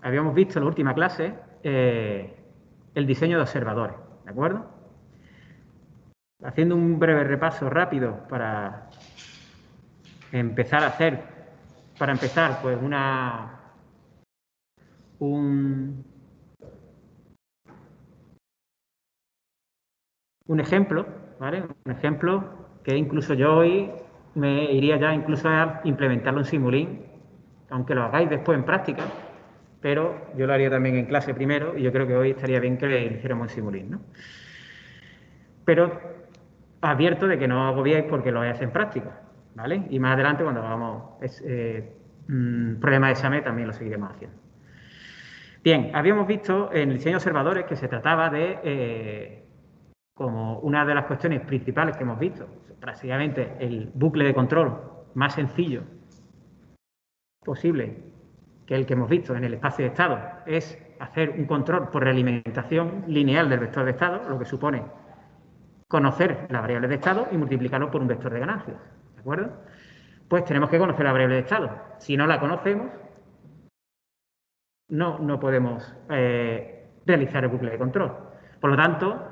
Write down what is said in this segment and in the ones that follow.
habíamos visto en la última clase el diseño de observadores, ¿de acuerdo? Haciendo un breve repaso rápido para empezar a hacer, pues un ejemplo, ¿vale? Un ejemplo que incluso yo hoy me iría ya incluso a implementarlo en Simulink, aunque lo hagáis después en práctica, pero yo lo haría también en clase primero y yo creo que hoy estaría bien que lo hiciéramos en Simulink, ¿no? Pero advierto de que no agobiáis porque lo hagáis en práctica, ¿vale? Y más adelante cuando hagamos problemas de examen también lo seguiremos haciendo. Bien, habíamos visto en el diseño de observadores que se trataba de, como una de las cuestiones principales que hemos visto, prácticamente el bucle de control más sencillo posible que el que hemos visto en el espacio de estado, es hacer un control por realimentación lineal del vector de estado, lo que supone conocer la variable de estado y multiplicarlo por un vector de ganancias, ¿de acuerdo? Pues tenemos que conocer la variable de estado. Si no la conocemos, no podemos realizar el bucle de control. Por lo tanto,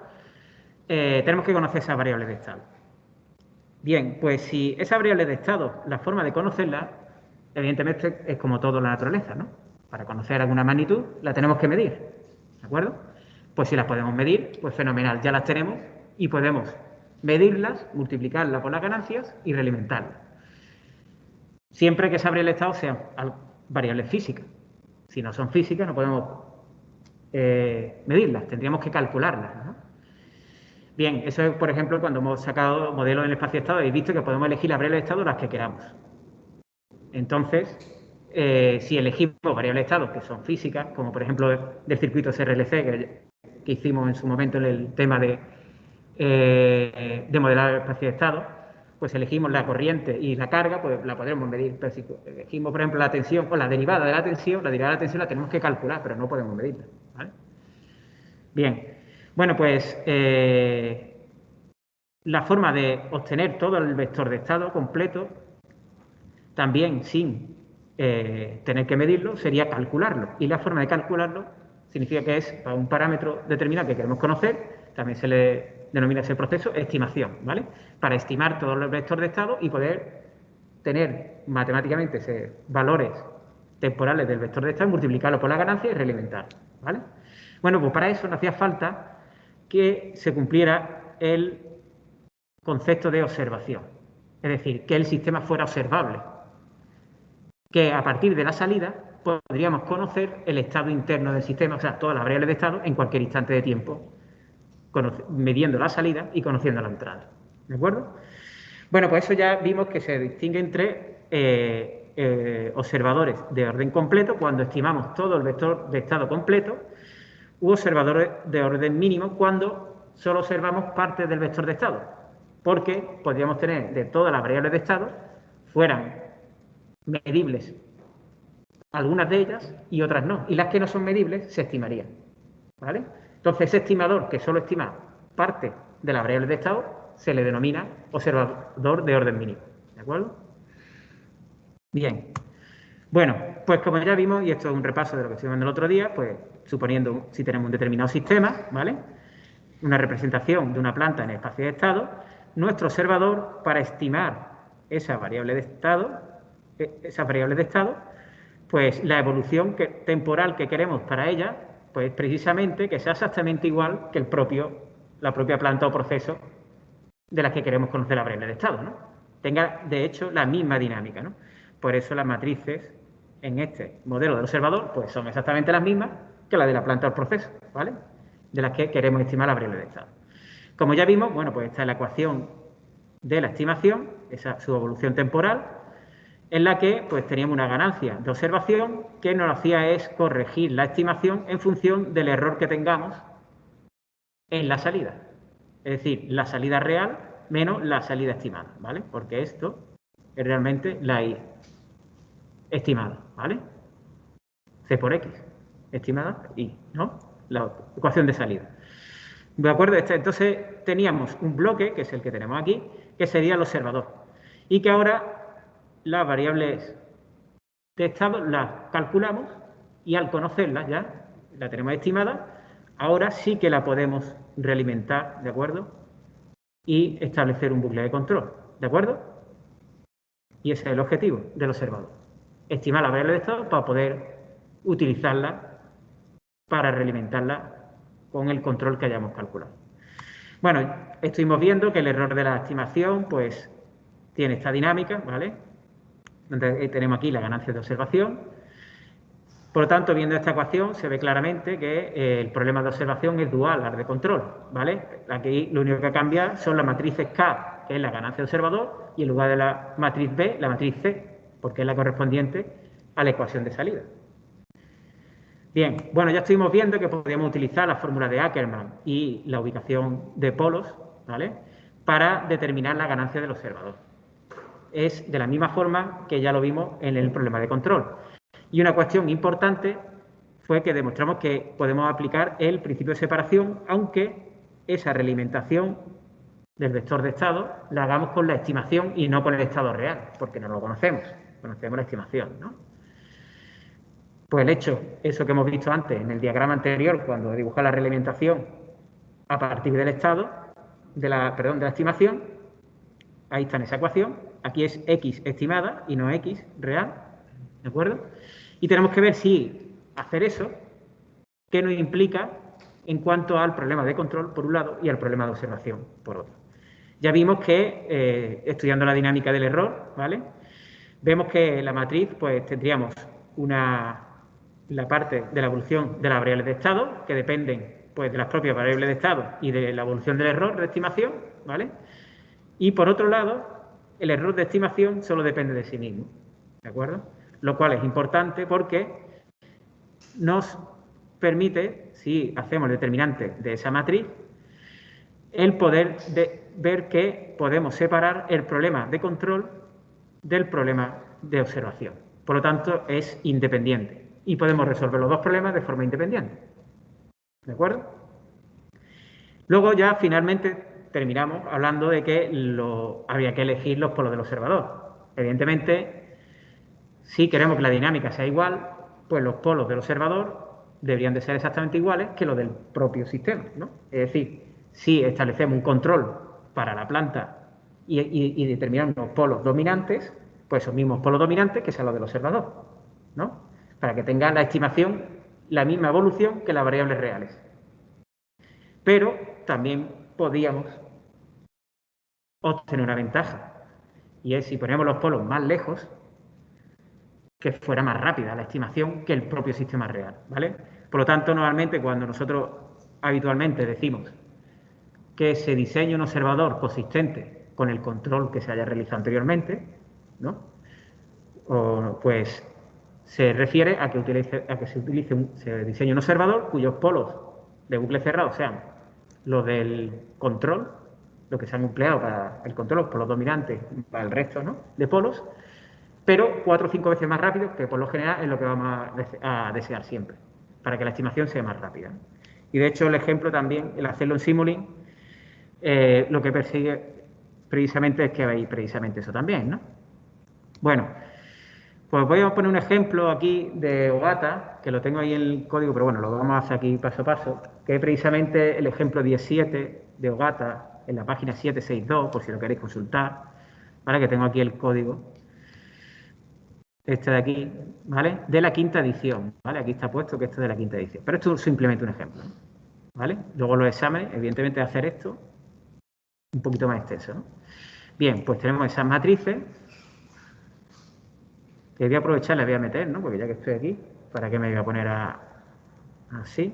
tenemos que conocer esa variable de estado. Bien, pues si esa variable de estado, la forma de conocerla, evidentemente es como todo en la naturaleza, ¿no? Para conocer alguna magnitud la tenemos que medir, ¿de acuerdo? Pues si las podemos medir, pues fenomenal, ya las tenemos y podemos medirlas, multiplicarlas por las ganancias y realimentarlas. Siempre que esa variable de estado sean variables físicas. Si no son físicas, no podemos medirlas, tendríamos que calcularlas, ¿no? Bien, eso es, por ejemplo, cuando hemos sacado modelos en el espacio de estado, habéis visto que podemos elegir las variables de estado las que queramos. Entonces, si elegimos variables de estado que son físicas, como por ejemplo del circuito SRLC que hicimos en su momento en el tema de modelar el espacio de estado, pues elegimos la corriente y la carga, pues la podremos medir. Pero si elegimos, por ejemplo, la tensión o la derivada de la tensión, la tenemos que calcular, pero no podemos medirla, ¿vale? Bien, bueno, pues la forma de obtener todo el vector de estado completo, también sin tener que medirlo, sería calcularlo. Y la forma de calcularlo significa que es para un parámetro determinado que queremos conocer, también se le denomina ese proceso estimación, ¿vale? Para estimar todos los vectores de estado y poder tener matemáticamente esos valores temporales del vector de estado, multiplicarlo por la ganancia y realimentarlo, ¿vale? Bueno, pues para eso no hacía falta que se cumpliera el concepto de observación, es decir, que el sistema fuera observable, que a partir de la salida podríamos conocer el estado interno del sistema, o sea, todas las variables de estado en cualquier instante de tiempo, midiendo la salida y conociendo la entrada, ¿de acuerdo? Bueno, pues eso ya vimos que se distingue entre observadores de orden completo, cuando estimamos todo el vector de estado completo, u observadores de orden mínimo, cuando solo observamos parte del vector de estado, porque podríamos tener de todas las variables de estado, fueran medibles algunas de ellas y otras no, y las que no son medibles se estimarían, ¿vale? Entonces, ese estimador que solo estima parte de las variables de estado se le denomina observador de orden mínimo, ¿de acuerdo? Bien. Bueno, pues como ya vimos, y esto es un repaso de lo que estuvimos viendo el otro día, pues suponiendo si tenemos un determinado sistema, ¿vale? Una representación de una planta en el espacio de estado, nuestro observador, para estimar esa variable de estado, pues la evolución temporal que queremos para ella, pues precisamente que sea exactamente igual que la propia planta o proceso de las que queremos conocer la variable de estado, ¿no? Tenga, de hecho, la misma dinámica, ¿no? Por eso las matrices en este modelo del observador pues son exactamente las mismas que las de la planta o el proceso, ¿vale? De las que queremos estimar la variable de estado. Como ya vimos, bueno, pues esta es la ecuación de la estimación, su evolución temporal, en la que pues teníamos una ganancia de observación que nos hacía es corregir la estimación en función del error que tengamos en la salida. Es decir, la salida real menos la salida estimada, ¿vale? Porque esto es realmente la I estimada, ¿vale? C por X, estimada I, ¿no? La ecuación de salida. ¿De acuerdo? Entonces teníamos un bloque, que es el que tenemos aquí, que sería el observador. Y que ahora las variables de estado las calculamos Y al conocerla ya, la tenemos estimada, ahora sí que la podemos realimentar, ¿de acuerdo? Y establecer un bucle de control, ¿de acuerdo? Y ese es el objetivo del observador. Estimar la variable de estado para poder utilizarla para realimentarla con el control que hayamos calculado. Bueno, estuvimos viendo que el error de la estimación, pues, tiene esta dinámica, ¿vale? Donde tenemos aquí la ganancia de observación. Por lo tanto, viendo esta ecuación, se ve claramente que el problema de observación es dual al de control, ¿vale? Aquí lo único que cambia son las matrices K, que es la ganancia de observador, y en lugar de la matriz B, la matriz C, porque es la correspondiente a la ecuación de salida. Bien, bueno, ya estuvimos viendo que podríamos utilizar la fórmula de Ackermann y la ubicación de polos, ¿vale?, para determinar la ganancia del observador. Es de la misma forma que ya lo vimos en el problema de control. Y una cuestión importante fue que demostramos que podemos aplicar el principio de separación, aunque esa realimentación del vector de estado la hagamos con la estimación y no con el estado real, porque no lo conocemos la estimación, ¿no? Pues el hecho, eso que hemos visto antes en el diagrama anterior, cuando dibuja la realimentación a partir del estado, de la estimación, ahí está en esa ecuación, aquí es x estimada y no x real, ¿de acuerdo? Y tenemos que ver si hacer eso, qué nos implica en cuanto al problema de control, por un lado, y al problema de observación, por otro. Ya vimos que, estudiando la dinámica del error, ¿vale?, vemos que la matriz, pues tendríamos la parte de la evolución de las variables de estado, que dependen, pues, de las propias variables de estado y de la evolución del error de estimación, ¿vale? Y por otro lado, el error de estimación solo depende de sí mismo, ¿de acuerdo? Lo cual es importante porque nos permite, si hacemos el determinante de esa matriz, el poder ver que podemos separar el problema de control del problema de observación. Por lo tanto, es independiente y podemos resolver los dos problemas de forma independiente. ¿De acuerdo? Luego ya finalmente terminamos hablando de que habría que elegir los polos del observador. Evidentemente, si queremos que la dinámica sea igual, pues los polos del observador deberían de ser exactamente iguales que los del propio sistema, ¿no? Es decir, si establecemos un control para la planta y determinamos unos polos dominantes, pues esos mismos polos dominantes que sean los del observador, ¿no? Para que tenga la estimación la misma evolución que las variables reales. Pero también podíamos obtener una ventaja, y es si ponemos los polos más lejos, que fuera más rápida la estimación que el propio sistema real, ¿vale? Por lo tanto, normalmente cuando nosotros habitualmente decimos que se diseñe un observador consistente con el control que se haya realizado anteriormente, ¿no?, pues se refiere a que se diseñe un observador cuyos polos de bucle cerrado sean los del control, los que se han empleado para el control, los polos dominantes, para el resto, ¿no?, de polos, pero 4 o 5 veces más rápido, que por lo general es lo que vamos a desear siempre, para que la estimación sea más rápida. Y de hecho el ejemplo también, el hacerlo en Simulink, lo que persigue precisamente es que veáis precisamente eso también, ¿no? Bueno, pues voy a poner un ejemplo aquí de Ogata, que lo tengo ahí en el código, pero bueno, lo vamos a hacer aquí paso a paso, que es precisamente el ejemplo 17 de Ogata en la página 762, por si lo queréis consultar, ¿vale? Que tengo aquí el código, este de aquí, ¿vale?, de la quinta edición, ¿vale? Aquí está puesto que esto es de la quinta edición, pero esto es simplemente un ejemplo, ¿vale? Luego los exámenes, evidentemente, de hacer esto un poquito más extenso, ¿no? Bien, pues tenemos esas matrices, que voy a aprovechar, les voy a meter, ¿no?, porque ya que estoy aquí, ¿para qué me voy a poner así?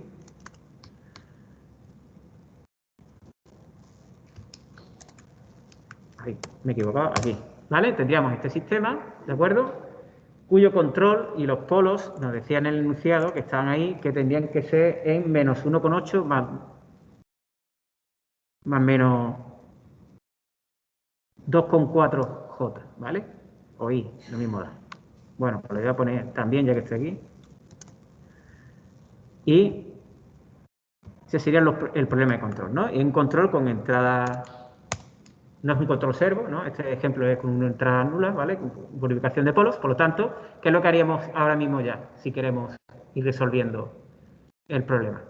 Ahí, me he equivocado, aquí, ¿vale? Tendríamos este sistema, ¿de acuerdo?, cuyo control y los polos, nos decía en el enunciado, que estaban ahí, que tendrían que ser en menos 1,8 más menos 2,4J, ¿vale? O I, lo mismo da. Bueno, pues lo voy a poner también, ya que estoy aquí. Y ese sería el problema de control, ¿no? Y un control con entrada, no es un control servo, ¿no? Este ejemplo es con una entrada nula, ¿vale?, con ubicación de polos. Por lo tanto, ¿qué es lo que haríamos ahora mismo ya, si queremos ir resolviendo el problema.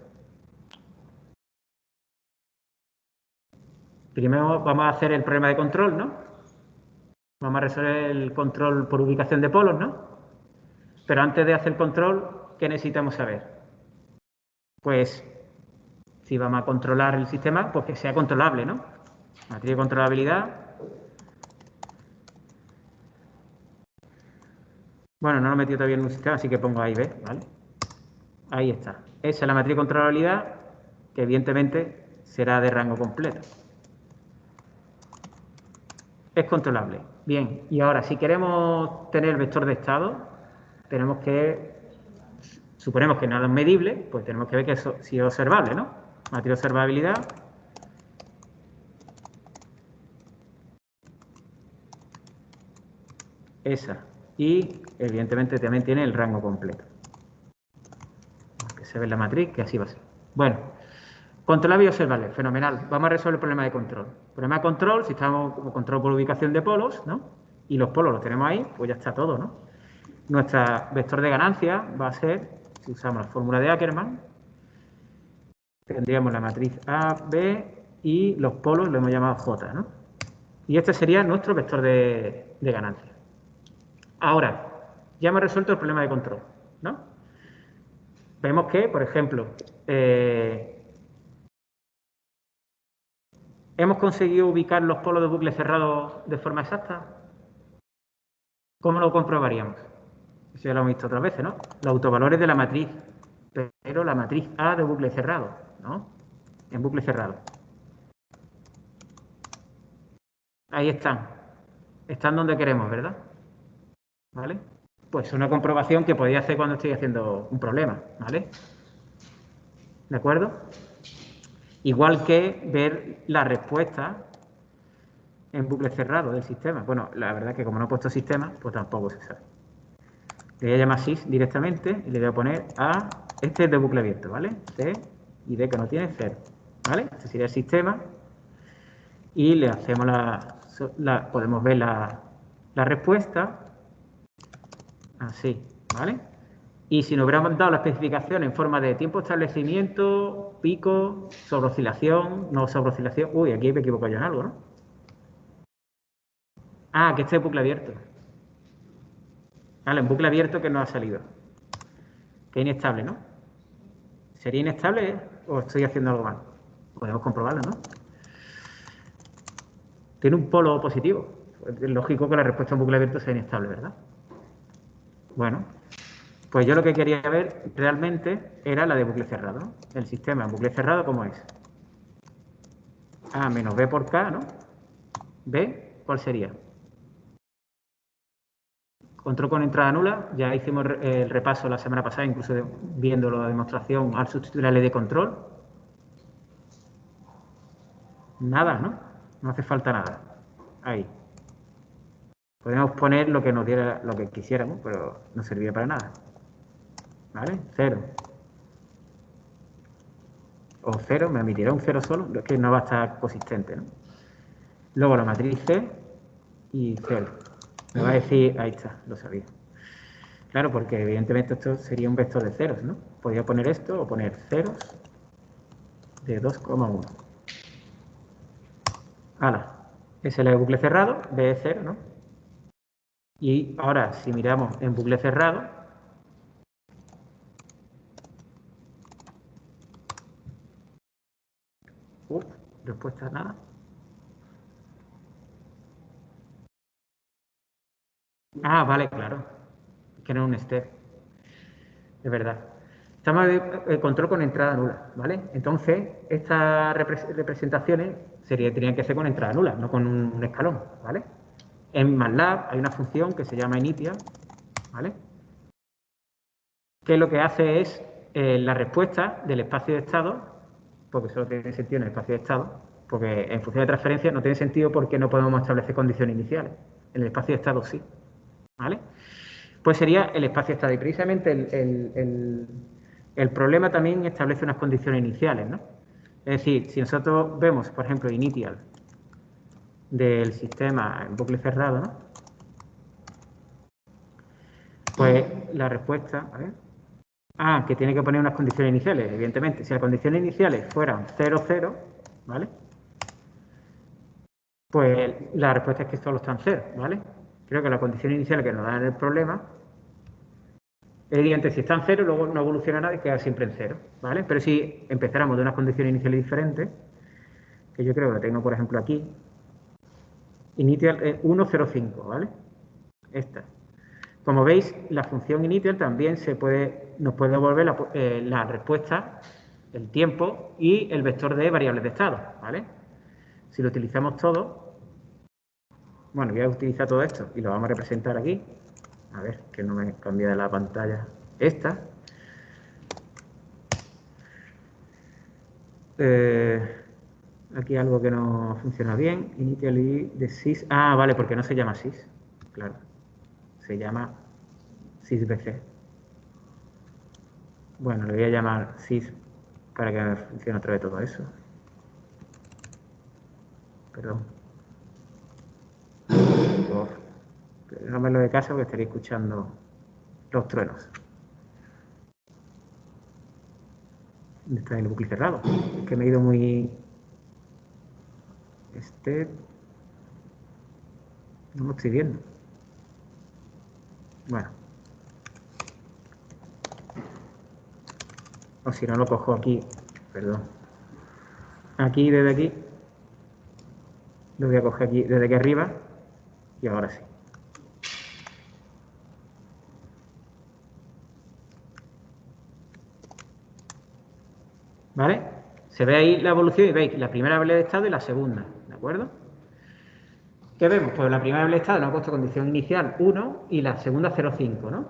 Primero vamos a hacer el problema de control, ¿no? Vamos a resolver el control por ubicación de polos, ¿no? Pero antes de hacer el control, ¿qué necesitamos saber? Pues, si vamos a controlar el sistema, pues que sea controlable, ¿no? Matriz de controlabilidad. Bueno, no lo he metido todavía en un sistema, así que pongo A y B, ¿vale? Ahí está. Esa es la matriz de controlabilidad, que evidentemente será de rango completo. Es controlable. Bien, y ahora, si queremos tener el vector de estado, tenemos que, suponemos que nada es medible, pues tenemos que ver que eso sí es observable, ¿no? Matriz de observabilidad. Esa. Y, evidentemente, también tiene el rango completo. Que se ve en la matriz, que así va a ser. Bueno, controlable y observable, fenomenal. Vamos a resolver el problema de control. Problema de control, si estamos como control por ubicación de polos, ¿no? Y los polos los tenemos ahí, pues ya está todo, ¿no? Nuestro vector de ganancia va a ser, si usamos la fórmula de Ackermann, tendríamos la matriz A, B y los polos lo hemos llamado J, ¿no? Y este sería nuestro vector de ganancia. Ahora, ya hemos resuelto el problema de control, ¿no? Vemos que, por ejemplo, ¿hemos conseguido ubicar los polos de bucle cerrado de forma exacta? ¿Cómo lo comprobaríamos? Eso ya lo hemos visto otras veces, ¿no? Los autovalores de la matriz, pero la matriz A de bucle cerrado, ¿no? En bucle cerrado. Ahí están. Están donde queremos, ¿verdad? ¿Vale? Pues es una comprobación que podría hacer cuando estoy haciendo un problema, ¿vale? ¿De acuerdo? Igual que ver la respuesta en bucle cerrado del sistema. Bueno, la verdad es que como no he puesto sistema, pues tampoco se sabe. Le voy a llamar sys directamente y le voy a poner a... Este es de bucle abierto, ¿vale? C y D que no tiene 0, ¿vale? Este sería el sistema. Y le hacemos podemos ver la respuesta. Así, ¿vale? Y si nos hubiéramos dado la especificación en forma de tiempo de establecimiento, pico, sobreoscilación, no sobreoscilación... Uy, aquí me equivoco yo en algo, ¿no? Ah, que este es bucle abierto. Vale, en bucle abierto que no ha salido. Que es inestable, ¿no? ¿Sería inestable o estoy haciendo algo mal? Podemos comprobarlo, ¿no? Tiene un polo positivo. Es lógico que la respuesta en bucle abierto sea inestable, ¿verdad? Bueno, pues yo lo que quería ver realmente era la de bucle cerrado, ¿no? El sistema en bucle cerrado, ¿cómo es? A menos B por K, ¿no? B, ¿cuál sería? Control con entrada nula. Ya hicimos el repaso la semana pasada, incluso viendo la demostración al sustituir la ley de control. Nada, ¿no? No hace falta nada. Ahí. Podemos poner lo que nos diera, lo que quisiéramos, pero no servía para nada. ¿Vale? 0. O 0, me emitirá un 0 solo, es que no va a estar consistente, ¿no? Luego la matriz C y 0. Me va a decir, ahí está, lo sabía. Claro, porque evidentemente esto sería un vector de ceros, ¿no? Podría poner esto o poner ceros de 2,1. Hala. Ese es el bucle cerrado, B es 0, ¿no? Y ahora, si miramos en bucle cerrado, respuesta nada. Ah, vale, claro. Que no es un step. Es verdad. Estamos en control con entrada nula, ¿vale? Entonces, estas representaciones tenían que ser con entrada nula, no con un escalón, ¿vale? En MATLAB hay una función que se llama initial, ¿vale? Que lo que hace es la respuesta del espacio de estado, porque solo tiene sentido en el espacio de estado, porque en función de transferencia no tiene sentido porque no podemos establecer condiciones iniciales. En el espacio de estado sí, ¿vale? Pues sería el espacio de estado. Y precisamente el problema también establece unas condiciones iniciales, ¿no? Es decir, si nosotros vemos, por ejemplo, initial del sistema en bucle cerrado, ¿no? Pues la respuesta, a ver, Ah, que tiene que poner unas condiciones iniciales, evidentemente. Si las condiciones iniciales fueran 0, 0, ¿vale? Pues la respuesta es que solo están 0, ¿vale? Creo que la condición inicial que nos da el problema, evidentemente, si están 0, luego no evoluciona nada y queda siempre en 0, ¿vale? Pero si empezáramos de unas condiciones iniciales diferentes, que yo creo que lo tengo, por ejemplo, aquí, initial 1,05, ¿vale? Esta. Como veis, la función initial también nos puede devolver la respuesta, el tiempo y el vector de variables de estado, ¿vale? Si lo utilizamos todo, bueno, voy a utilizar todo esto y lo vamos a representar aquí. A ver, que no me cambia de la pantalla esta. Aquí algo que no funciona bien. Initially de sys. Ah, vale, porque no se llama sys. Claro. Se llama sysbc. Bueno, le voy a llamar sys para que funcione otra vez todo eso. Perdón. No me lo de caso porque estaría escuchando los truenos. ¿Dónde está el bucle cerrado? Es que me he ido muy... No lo estoy viendo. Bueno. O si no lo cojo aquí. Perdón. Aquí, desde aquí. Lo voy a coger aquí, desde aquí arriba. Y ahora sí. ¿Vale? Se ve ahí la evolución y veis la primera variable de estado y la segunda. ¿De acuerdo? ¿Qué vemos? Pues la primera variable de estado nos ha puesto condición inicial 1 y la segunda 0,5, ¿no?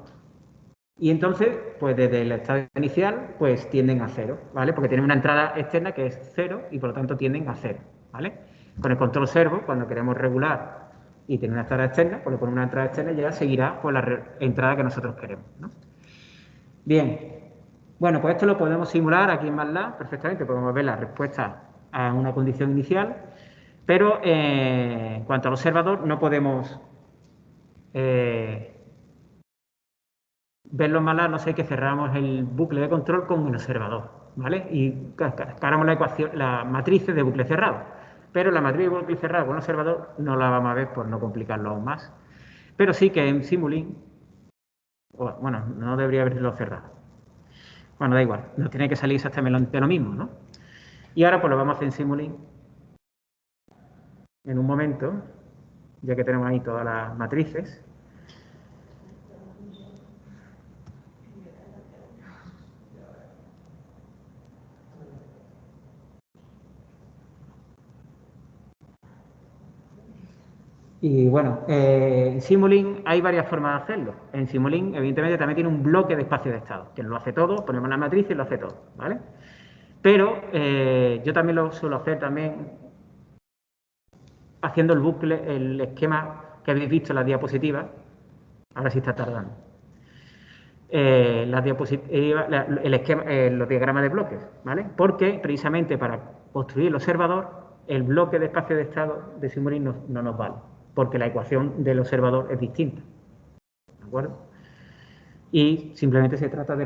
Y entonces, pues desde el estado inicial, pues tienden a 0, ¿vale? Porque tienen una entrada externa que es 0 y por lo tanto tienden a 0, ¿vale? Con el control servo, cuando queremos regular y tener una entrada externa, pues le ponemos una entrada externa y ya seguirá por la entrada que nosotros queremos, ¿no? Bien. Bueno, pues esto lo podemos simular aquí en MATLAB perfectamente. Podemos ver la respuesta a una condición inicial, pero en cuanto al observador no podemos verlo en MATLAB, no sé, que cerramos el bucle de control con un observador, ¿vale? Y cargamos la ecuación, las matrices de bucle cerrado. Pero la matriz de bucle cerrado con un observador no la vamos a ver por no complicarlo aún más. Pero sí que en Simulink, bueno, no debería haberlo cerrado. Bueno, da igual, no tiene que salir exactamente lo mismo, ¿no? Y ahora pues lo vamos a hacer en Simulink en un momento, ya que tenemos ahí todas las matrices. Y bueno, en Simulink hay varias formas de hacerlo. En Simulink, evidentemente, también tiene un bloque de espacio de estado, que lo hace todo, ponemos la matriz y lo hace todo, ¿vale? Pero yo también lo suelo hacer también haciendo el bucle, el esquema que habéis visto en las diapositivas. Ahora sí está tardando. Las diapositivas, el esquema, los diagramas de bloques, ¿vale? Porque precisamente para construir el observador, el bloque de espacio de estado de Simulink no nos vale, porque la ecuación del observador es distinta, ¿de acuerdo? Y simplemente se trata de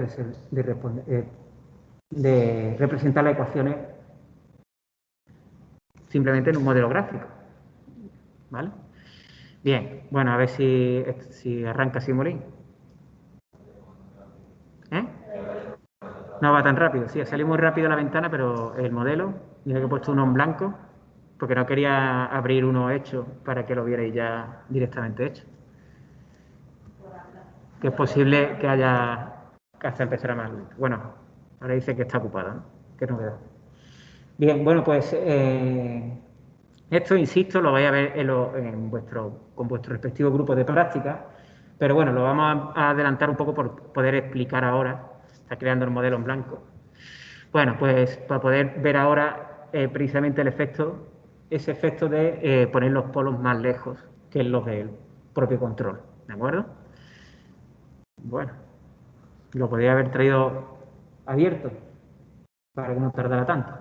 representar las ecuaciones simplemente en un modelo gráfico, ¿vale? Bien, bueno, a ver si arranca Simulink. ¿Eh? No va tan rápido, sí, ha salido muy rápido la ventana, pero el modelo, mira que he puesto uno en blanco, porque no quería abrir uno hecho para que lo vierais ya directamente hecho. Que es posible que haya que hasta empezar más lento. Bueno, ahora dice que está ocupada, ¿no? Qué novedad. Bien, bueno, pues esto, insisto, lo vais a ver con vuestro respectivo grupo de práctica, pero bueno, lo vamos a adelantar un poco por poder explicar ahora. Está creando el modelo en blanco. Bueno, pues para poder ver ahora precisamente ese efecto de poner los polos más lejos que los del propio control, ¿de acuerdo? Bueno, lo podría haber traído abierto para que no tardara tanto.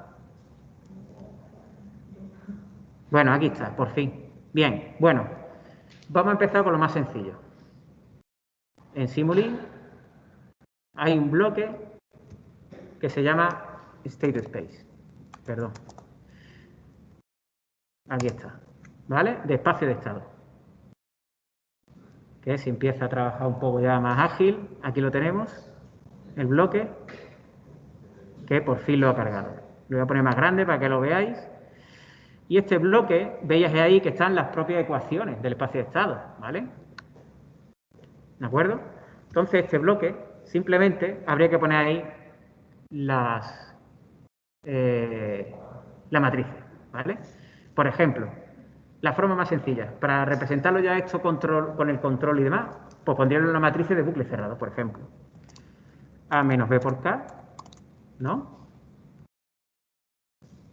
Bueno, aquí está, por fin. Bien, bueno, vamos a empezar con lo más sencillo. En Simulink hay un bloque que se llama state space. Perdón. Aquí está. ¿Vale? De espacio de estado. Que se empieza a trabajar un poco ya más ágil. Aquí lo tenemos. El bloque que por fin lo ha cargado. Lo voy a poner más grande para que lo veáis. Y este bloque, veis ahí que están las propias ecuaciones del espacio de estado, ¿vale? ¿De acuerdo? Entonces, este bloque, simplemente habría que poner ahí la matriz, ¿vale? Por ejemplo, la forma más sencilla, para representarlo ya esto con el control y demás, pues pondríamos una matriz de bucle cerrado, por ejemplo. A menos B por K, ¿no?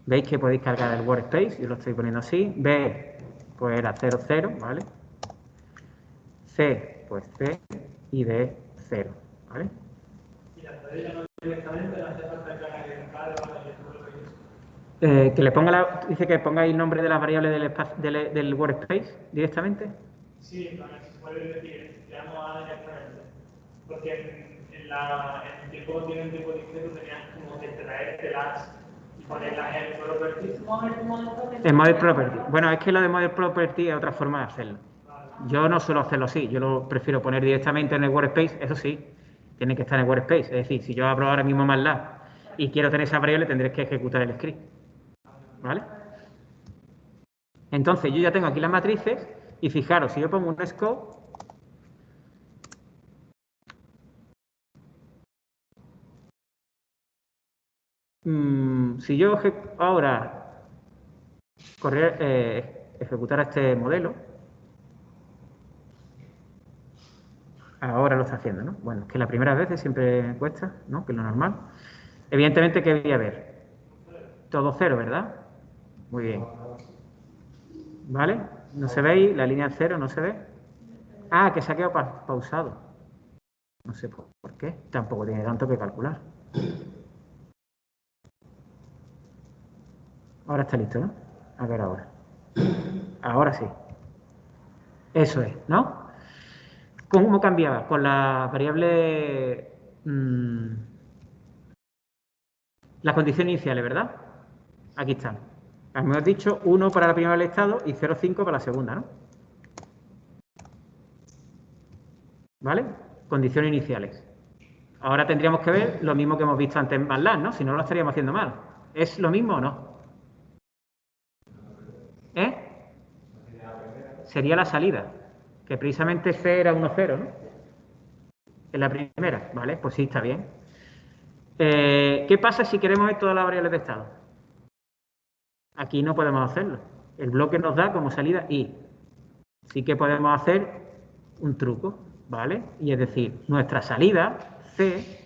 Veis que podéis cargar el workspace, yo lo estoy poniendo así. B, pues era 0, 0, ¿vale? C, pues C, y D, 0, ¿vale? Y la podéis llamar directamente, no hace falta que haga el K que le ponga dice que pongáis el nombre de las variables del workspace directamente. Sí, también se puede decir, le llamo A directamente. Porque en el tiempo que tiene un tipo discreto tenías como que traerte las y ponerlas en properties. En model property. Bueno, es que lo de model property es otra forma de hacerlo. Yo no suelo hacerlo así, yo lo prefiero poner directamente en el workspace, eso sí, tiene que estar en el workspace. Es decir, si yo abro ahora mismo MATLAB y quiero tener esa variable, tendré que ejecutar el script. ¿Vale? Entonces, yo ya tengo aquí las matrices y fijaros, si yo pongo un scope, si yo ahora ejecutara este modelo, ahora lo está haciendo, ¿no? Bueno, es que la primera vez siempre cuesta, ¿no? Que es lo normal. Evidentemente, ¿qué voy a ver? Todo cero, ¿verdad? Muy bien. ¿Vale? ¿No se veis? La línea cero no se ve. Ah, que se ha quedado pausado. No sé por qué. Tampoco tiene tanto que calcular. Ahora está listo, ¿no? A ver ahora. Ahora sí. Eso es, ¿no? ¿Cómo cambiaba? Con la variable... las condiciones iniciales, ¿verdad? Aquí están. Hemos dicho 1 para la primera del estado y 0,5 para la segunda, ¿no? ¿Vale? Condiciones iniciales. Ahora tendríamos que ver lo mismo que hemos visto antes en MATLAB, ¿no? Si no, lo estaríamos haciendo mal. ¿Es lo mismo o no? ¿Eh? Sería la salida, que precisamente C era 1, 0, ¿no? En la primera, ¿vale? Pues sí, está bien. ¿Qué pasa si queremos ver todas las variables de estado? Aquí no podemos hacerlo. El bloque nos da como salida I. Sí que podemos hacer un truco, ¿vale? Y es decir, nuestra salida, C,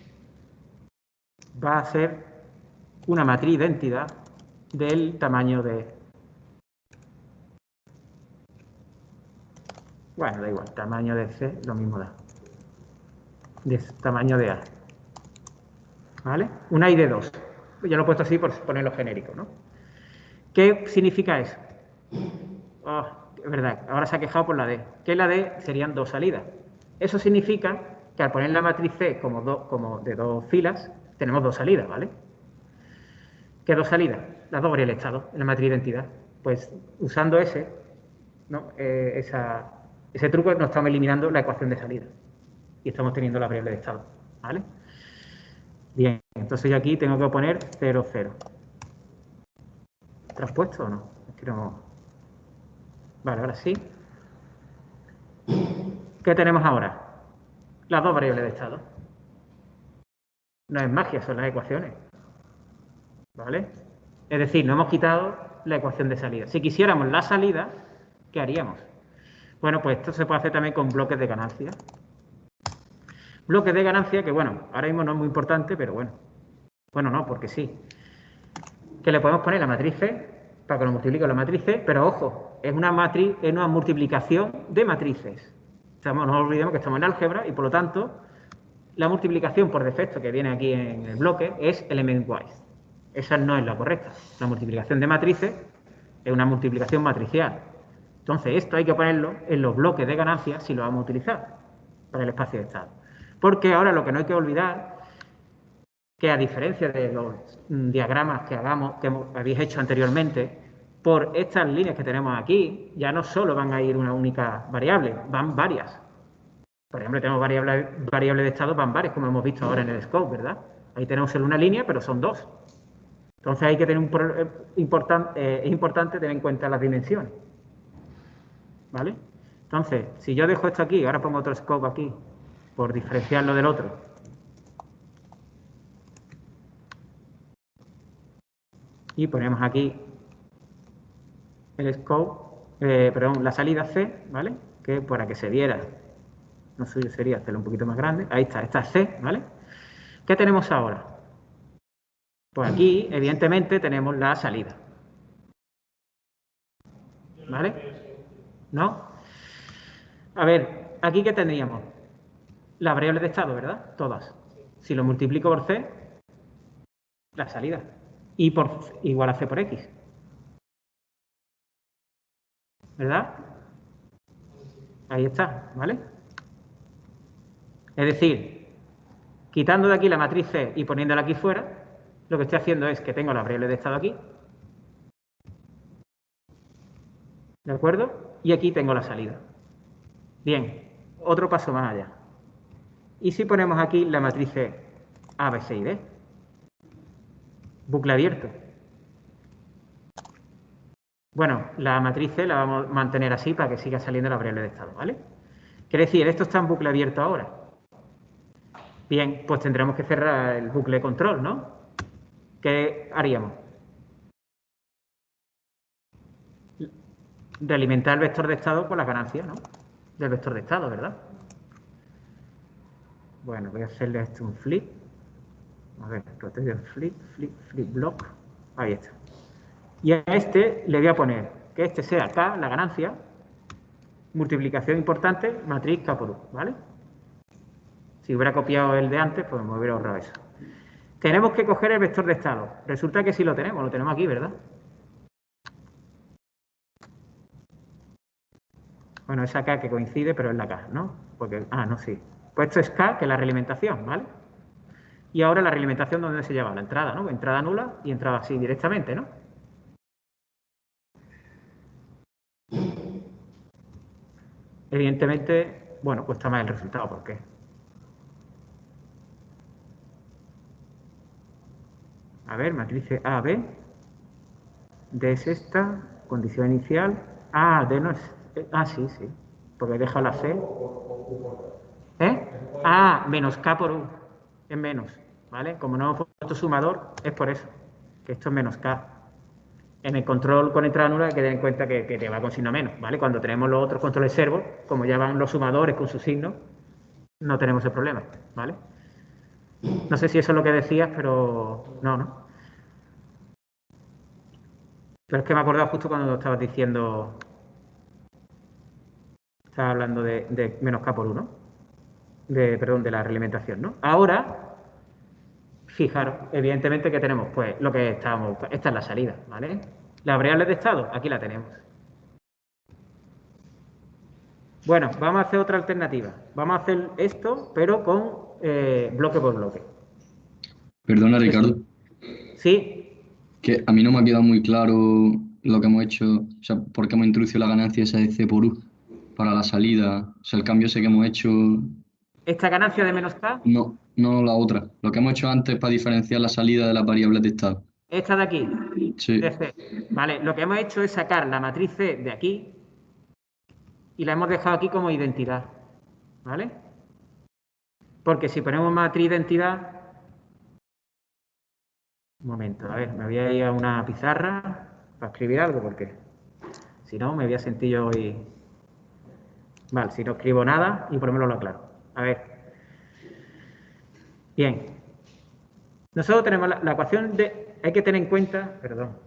va a ser una matriz de identidad del tamaño de... Bueno, da igual, tamaño de C lo mismo da. De tamaño de A. ¿Vale? Una I de 2. Yo lo he puesto así por ponerlo genérico, ¿no? ¿Qué significa eso? Oh, es verdad, ahora se ha quejado por la D. Que la D serían dos salidas. Eso significa que al poner la matriz C como de dos filas, tenemos dos salidas, ¿vale? ¿Qué dos salidas? Las dos variables de estado en la matriz de identidad. Pues usando ese truco nos estamos eliminando la ecuación de salida. Y estamos teniendo la variable de estado, ¿vale? Bien, entonces yo aquí tengo que poner 0, 0. ¿Transpuesto o no? Es que no... Vale, ahora sí. ¿Qué tenemos ahora? Las dos variables de estado. No es magia, son las ecuaciones. ¿Vale? Es decir, no hemos quitado la ecuación de salida. Si quisiéramos la salida, ¿qué haríamos? Bueno, pues esto se puede hacer también con bloques de ganancia. Bloques de ganancia que, bueno, ahora mismo no es muy importante, pero bueno. Bueno, no, porque sí. Que le podemos poner la matriz C para que lo multiplique la matriz C, pero ojo, es una multiplicación de matrices. No olvidemos que estamos en álgebra y por lo tanto la multiplicación por defecto que viene aquí en el bloque es element-wise. Esa no es la correcta. La multiplicación de matrices es una multiplicación matricial. Entonces esto hay que ponerlo en los bloques de ganancia si lo vamos a utilizar para el espacio de estado. Porque ahora lo que no hay que olvidar, que a diferencia de los diagramas que habéis hecho anteriormente, por estas líneas que tenemos aquí, ya no solo van a ir una única variable, van varias. Por ejemplo, tenemos variables de estado, van varias, como hemos visto ahora en el scope, ¿verdad? Ahí tenemos solo una línea, pero son dos. Entonces hay que tener es importante tener en cuenta las dimensiones. ¿Vale? Entonces, si yo dejo esto aquí, ahora pongo otro scope aquí, por diferenciarlo del otro. Y ponemos aquí el scope, perdón, la salida C, ¿vale? Que para que se viera, no suyo sería hacerlo un poquito más grande. Ahí está, esta es C, ¿vale? ¿Qué tenemos ahora? Pues aquí, evidentemente, tenemos la salida. ¿Vale? ¿No? A ver, ¿aquí qué tendríamos? Las variables de estado, ¿verdad? Todas. Si lo multiplico por C, la salida. Y por igual a C por X. ¿Verdad? Ahí está, ¿vale? Es decir, quitando de aquí la matriz C y poniéndola aquí fuera, lo que estoy haciendo es que tengo la variable de estado aquí. ¿De acuerdo? Y aquí tengo la salida. Bien, otro paso más allá. ¿Y si ponemos aquí la matriz C A, B, C y D? Bucle abierto. Bueno, la matriz C la vamos a mantener así para que siga saliendo la variable de estado, ¿vale? Quiere decir, esto está en bucle abierto ahora. Bien, pues tendremos que cerrar el bucle de control, ¿no? ¿Qué haríamos? Realimentar el vector de estado con las ganancias, ¿no? Del vector de estado, ¿verdad? Bueno, voy a hacerle a esto un flip. A ver, rotation flip, block. Ahí está. Y a este le voy a poner que este sea K, la ganancia, multiplicación importante, matriz K por U, ¿vale? Si hubiera copiado el de antes, pues me hubiera ahorrado eso. Tenemos que coger el vector de estado. Resulta que sí lo tenemos aquí, ¿verdad? Bueno, esa K que coincide, pero es la K, ¿no? Porque, no, sí. Pues esto es K, que es la realimentación, ¿vale? Y ahora la realimentación, ¿dónde se lleva? La entrada, ¿no? Entrada nula y entrada así directamente, ¿no? Evidentemente, bueno, pues está mal el resultado. ¿Por qué? A ver, matriz A, B. D es esta, condición inicial. D no es... sí, sí. Porque he dejado la C. Menos K por U. Es menos, ¿vale? Como no hemos puesto sumador, es por eso. Que esto es menos K. En el control con entrada nula hay que tener en cuenta que te va con signo menos, ¿vale? Cuando tenemos los otros controles servos, como ya van los sumadores con su signo, no tenemos el problema, ¿vale? No sé si eso es lo que decías, pero no. Pero es que me he acordado justo cuando estabas diciendo... Estaba hablando de menos K por 1, perdón, de la realimentación, ¿no? Ahora, fijaros, evidentemente que tenemos, pues, lo que estábamos buscando. Esta es la salida, ¿vale? Las variables de estado, aquí la tenemos. Bueno, vamos a hacer otra alternativa. Vamos a hacer esto, pero con bloque por bloque. Perdona, Ricardo. Sí. Que a mí no me ha quedado muy claro lo que hemos hecho, o sea, por qué hemos introducido la ganancia esa de C por U para la salida. O sea, el cambio ese que hemos hecho... ¿Esta ganancia de menos K? No la otra. Lo que hemos hecho antes para diferenciar la salida de las variables de estado. Esta de aquí. Sí. De C. Vale, lo que hemos hecho es sacar la matriz C de aquí y la hemos dejado aquí como identidad. ¿Vale? Porque si ponemos matriz identidad... Un momento, a ver, me voy a ir a una pizarra para escribir algo, porque si no me voy a sentir yo hoy... Vale, si no escribo nada y por lo menos lo aclaro. A ver. Bien. Nosotros tenemos la ecuación de... Hay que tener en cuenta... Perdón,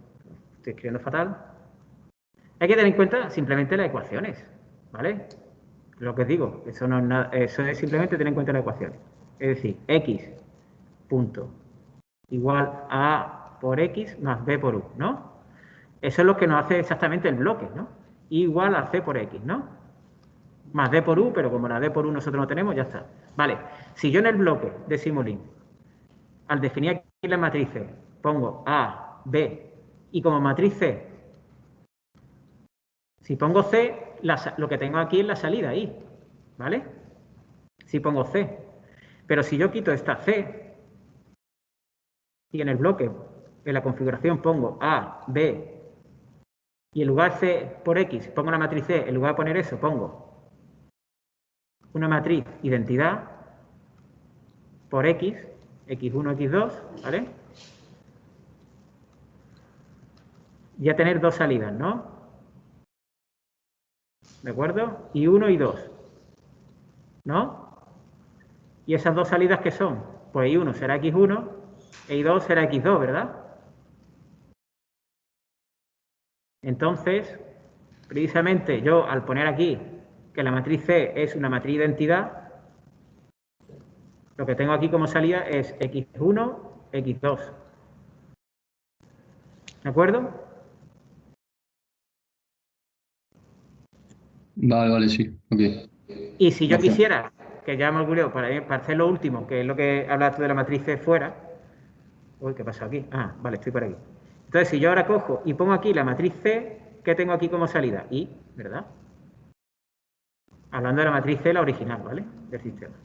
estoy escribiendo fatal. Hay que tener en cuenta simplemente las ecuaciones, ¿vale? Lo que os digo, eso no es nada, eso es simplemente tener en cuenta las ecuaciones. Es decir, x punto igual a A por x más b por u, ¿no? Eso es lo que nos hace exactamente el bloque, ¿no? Igual a c por x, ¿no? más D por U, pero como la D por U nosotros no tenemos, ya está. Vale, si yo en el bloque de Simulink, al definir aquí la matriz C, pongo A, B, y como matriz C, si pongo C, lo que tengo aquí es la salida I, ¿vale? Si pongo C. Pero si yo quito esta C, y en el bloque, en la configuración pongo A, B, y en lugar de C por X pongo la matriz C, en lugar de poner eso pongo una matriz identidad por X, X1, X2, ¿vale? Y a tener dos salidas, ¿no? ¿De acuerdo? Y 1 y 2, ¿no? ¿Y esas dos salidas qué son? Pues I1 será X1 e I2 será X2, ¿verdad? Entonces, precisamente yo al poner aquí que la matriz C es una matriz identidad, lo que tengo aquí como salida es X1, X2. ¿De acuerdo? Vale, vale, sí. Ok. Y si yo Gracias. quisiera, que ya me ocurrió, para hacer lo último, que es lo que hablaste de la matriz C fuera. Uy, ¿qué pasa aquí? Ah, vale, estoy por aquí. Entonces, si yo ahora cojo y pongo aquí la matriz C, ¿qué tengo aquí como salida? I, ¿verdad? Hablando de la matriz C, la original, ¿vale? Del sistema.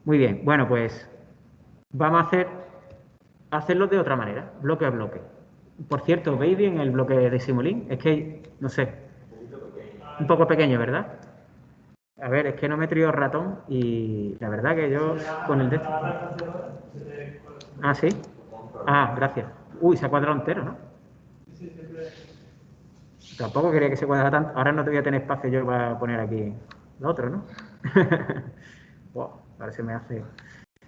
Muy bien, bueno, pues vamos a hacerlo de otra manera, bloque a bloque. Por cierto, ¿veis bien el bloque de Simulink? Es que, no sé, un poco pequeño, ¿verdad? A ver, es que no me he traído el ratón y la verdad que yo con el de... Ah, ¿sí? Ah, gracias. Uy, se ha cuadrado entero, ¿no? Tampoco quería que se cuadrara tanto. Ahora no te voy a tener espacio yo para poner aquí lo otro, ¿no? Wow, ahora se me hace...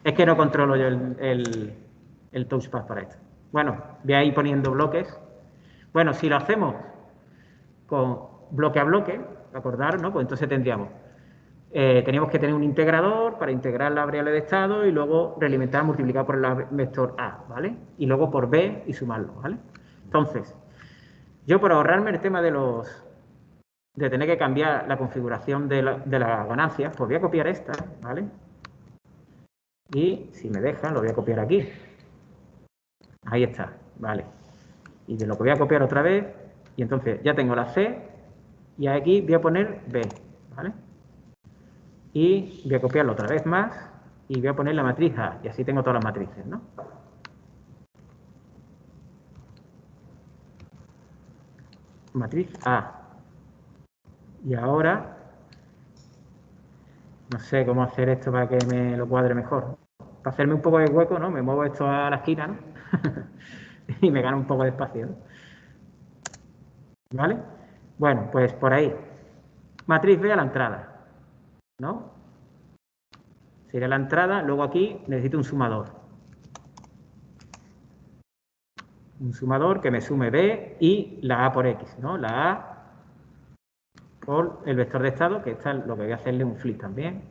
Es que no controlo yo el touchpad para esto. Bueno, voy a ir poniendo bloques. Bueno, si lo hacemos con bloque a bloque, acordar, ¿no? Pues entonces teníamos que tener un integrador para integrar la variable de estado y luego realimentar, multiplicar por el vector A, ¿vale? Y luego por B y sumarlo, ¿vale? Entonces, yo por ahorrarme el tema de tener que cambiar la configuración de las ganancias, pues voy a copiar esta, ¿vale? Y si me dejan, lo voy a copiar aquí. Ahí está, ¿vale? Y de lo que voy a copiar otra vez, y entonces ya tengo la C, y aquí voy a poner B, ¿vale? Y voy a copiarlo otra vez más, y voy a poner la matriz A, y así tengo todas las matrices, ¿no? Matriz A. Y ahora, no sé cómo hacer esto para que me lo cuadre mejor. Para hacerme un poco de hueco, ¿no? Me muevo esto a la esquina, ¿no? Y me gano un poco de espacio, ¿no? ¿Vale? Bueno, pues por ahí. Matriz B a la entrada, ¿no? Sería la entrada, luego aquí necesito un sumador. Un sumador que me sume B y la A por X, ¿no? La A por el vector de estado, que está lo que voy a hacerle un flip también.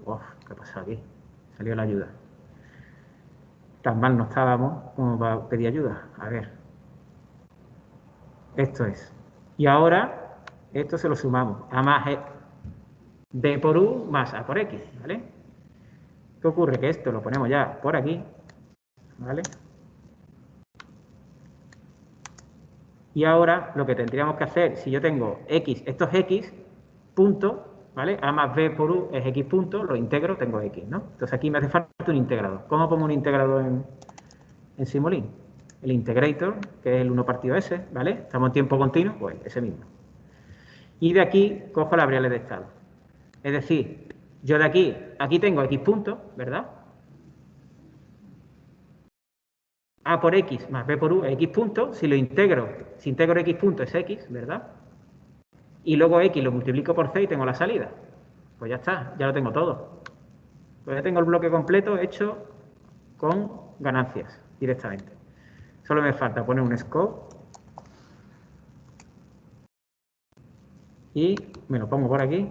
Uf, ¿qué pasa aquí? Salió la ayuda. Tan mal no estábamos como para pedir ayuda. A ver. Esto es. Y ahora, esto se lo sumamos. A más B por U más A por X, ¿vale? ¿Qué ocurre? Que esto lo ponemos ya por aquí, ¿vale? Y ahora lo que tendríamos que hacer, si yo tengo X, esto es X, punto, ¿vale? A más B por U es X punto, lo integro, tengo X, ¿no? Entonces aquí me hace falta un integrador. ¿Cómo pongo un integrador en Simulink? El integrator, que es el 1 partido S, ¿vale? Estamos en tiempo continuo, pues ese mismo. Y de aquí cojo la variable de estado. Es decir, yo de aquí tengo X puntos, ¿verdad? A por X más B por U es X puntos. Si integro X puntos es X, ¿verdad? Y luego X lo multiplico por C y tengo la salida. Pues ya está, ya lo tengo todo. Pues ya tengo el bloque completo hecho con ganancias directamente. Solo me falta poner un scope y me lo pongo por aquí.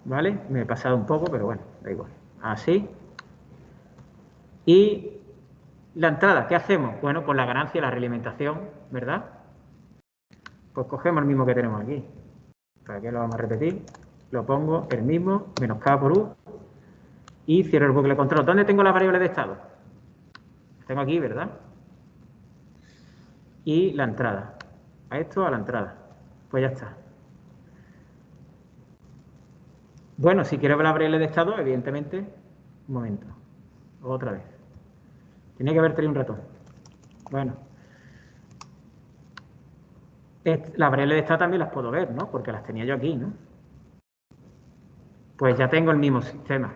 ¿Vale? Me he pasado un poco, pero bueno, da igual. Así. Y La entrada, ¿qué hacemos? Bueno, pues la ganancia y la realimentación, ¿verdad? Pues cogemos el mismo que tenemos aquí. ¿Para qué lo vamos a repetir? Lo pongo el mismo, menos K por U, y cierro el bucle de control. ¿Dónde tengo la variable de estado? Tengo aquí, ¿verdad? Y la entrada. A esto, a la entrada. Pues ya está. Bueno, si quiero ver la variable de estado, evidentemente, un momento. Otra vez. Tenía que haber tenido un ratón. Bueno. Las variables de estado también las puedo ver, ¿no? Porque las tenía yo aquí, ¿no? Pues ya tengo el mismo sistema.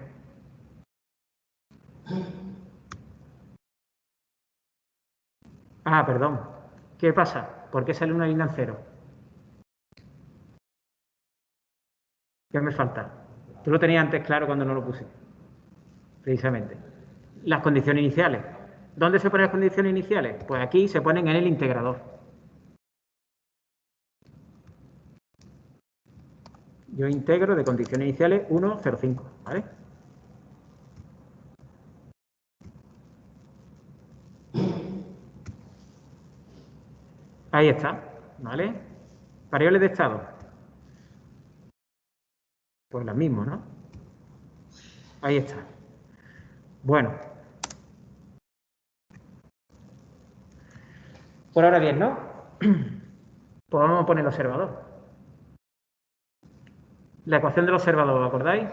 Ah, perdón. ¿Qué pasa? ¿Por qué sale una línea en cero? ¿Qué me falta? Tú lo tenías antes claro cuando no lo puse. Precisamente. Las condiciones iniciales. ¿Dónde se ponen las condiciones iniciales? Pues aquí se ponen en el integrador. Yo integro de condiciones iniciales 1, 0, 5, ¿vale? Ahí está, ¿vale? Variables de estado. Pues las mismas, ¿no? Ahí está. Bueno. Por ahora bien, ¿no? Pues vamos a poner el observador. La ecuación del observador, ¿os acordáis?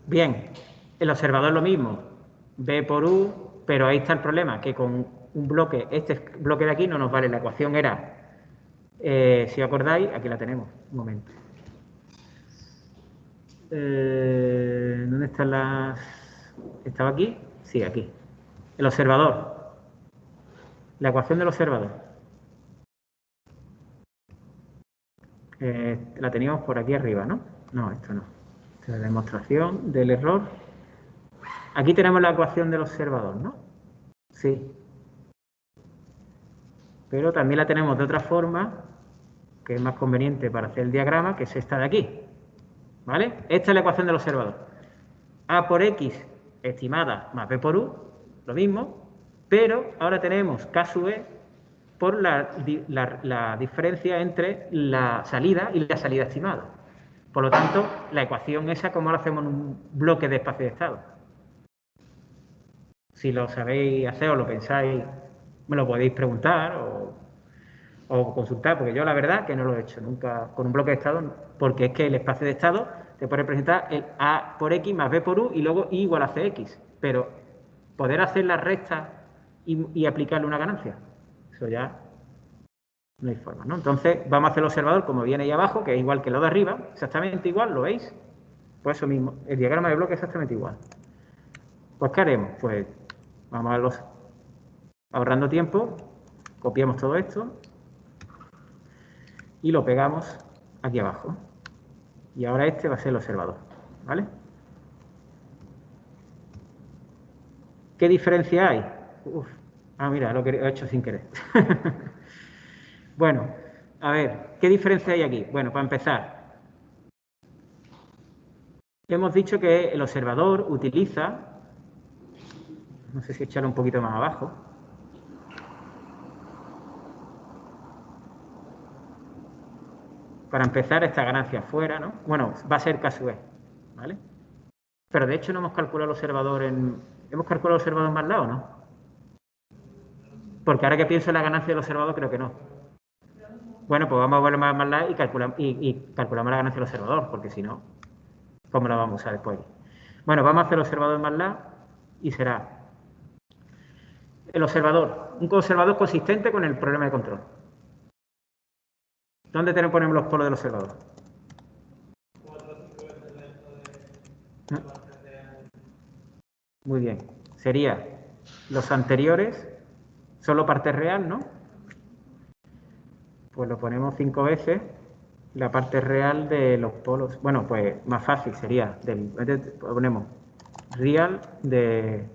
Bien, el observador es lo mismo, B por U, pero ahí está el problema, que con un bloque, este bloque de aquí no nos vale. La ecuación era, si os acordáis, aquí la tenemos, un momento. ¿Dónde están las...? ¿Estaba aquí? Sí, aquí. El observador. La ecuación del observador. La teníamos por aquí arriba, ¿no? No, esto no. Esta es la demostración del error. Aquí tenemos la ecuación del observador, ¿no? Sí. Pero también la tenemos de otra forma, que es más conveniente para hacer el diagrama, que es esta de aquí. ¿Vale? Esta es la ecuación del observador. A por X estimada más B por U, lo mismo, pero ahora tenemos K sub E por la diferencia entre la salida y la salida estimada. Por lo tanto, la ecuación esa, ¿cómo la hacemos en un bloque de espacio de estado? Si lo sabéis hacer o lo pensáis, me lo podéis preguntar o consultar, porque yo la verdad que no lo he hecho nunca con un bloque de estado, porque es que el espacio de estado te puede representar el A por X más B por U y luego I igual a CX, pero poder hacer la recta y aplicarle una ganancia, eso ya no hay forma, ¿no? Entonces vamos a hacer el observador como viene ahí abajo, que es igual que lo de arriba, exactamente igual, ¿lo veis? Pues eso mismo, el diagrama de bloque es exactamente igual. Pues ¿qué haremos? Pues vamos a los ahorrando tiempo, copiamos todo esto y lo pegamos aquí abajo. Y ahora este va a ser el observador, ¿vale? ¿Qué diferencia hay? Uf. Ah, mira, lo he hecho sin querer. Bueno, a ver, ¿qué diferencia hay aquí? Bueno, para empezar, hemos dicho que el observador utiliza, no sé si echarlo un poquito más abajo, para empezar esta ganancia fuera, ¿no? Bueno, va a ser K sub E, ¿vale? Pero de hecho no hemos calculado el observador en... ¿Hemos calculado el observador en más lado o no? Porque ahora que pienso en la ganancia del observador, creo que no. Bueno, pues vamos a volver más lado y calculamos la ganancia del observador, porque si no, ¿cómo la vamos a usar después? Bueno, vamos a hacer el observador en más lado y será el observador, un observador consistente con el problema de control. ¿Dónde ponemos los polos del observador? Muy bien. Sería los anteriores, solo parte real, ¿no? Pues lo ponemos 5 veces la parte real de los polos. Bueno, pues más fácil sería, ponemos real de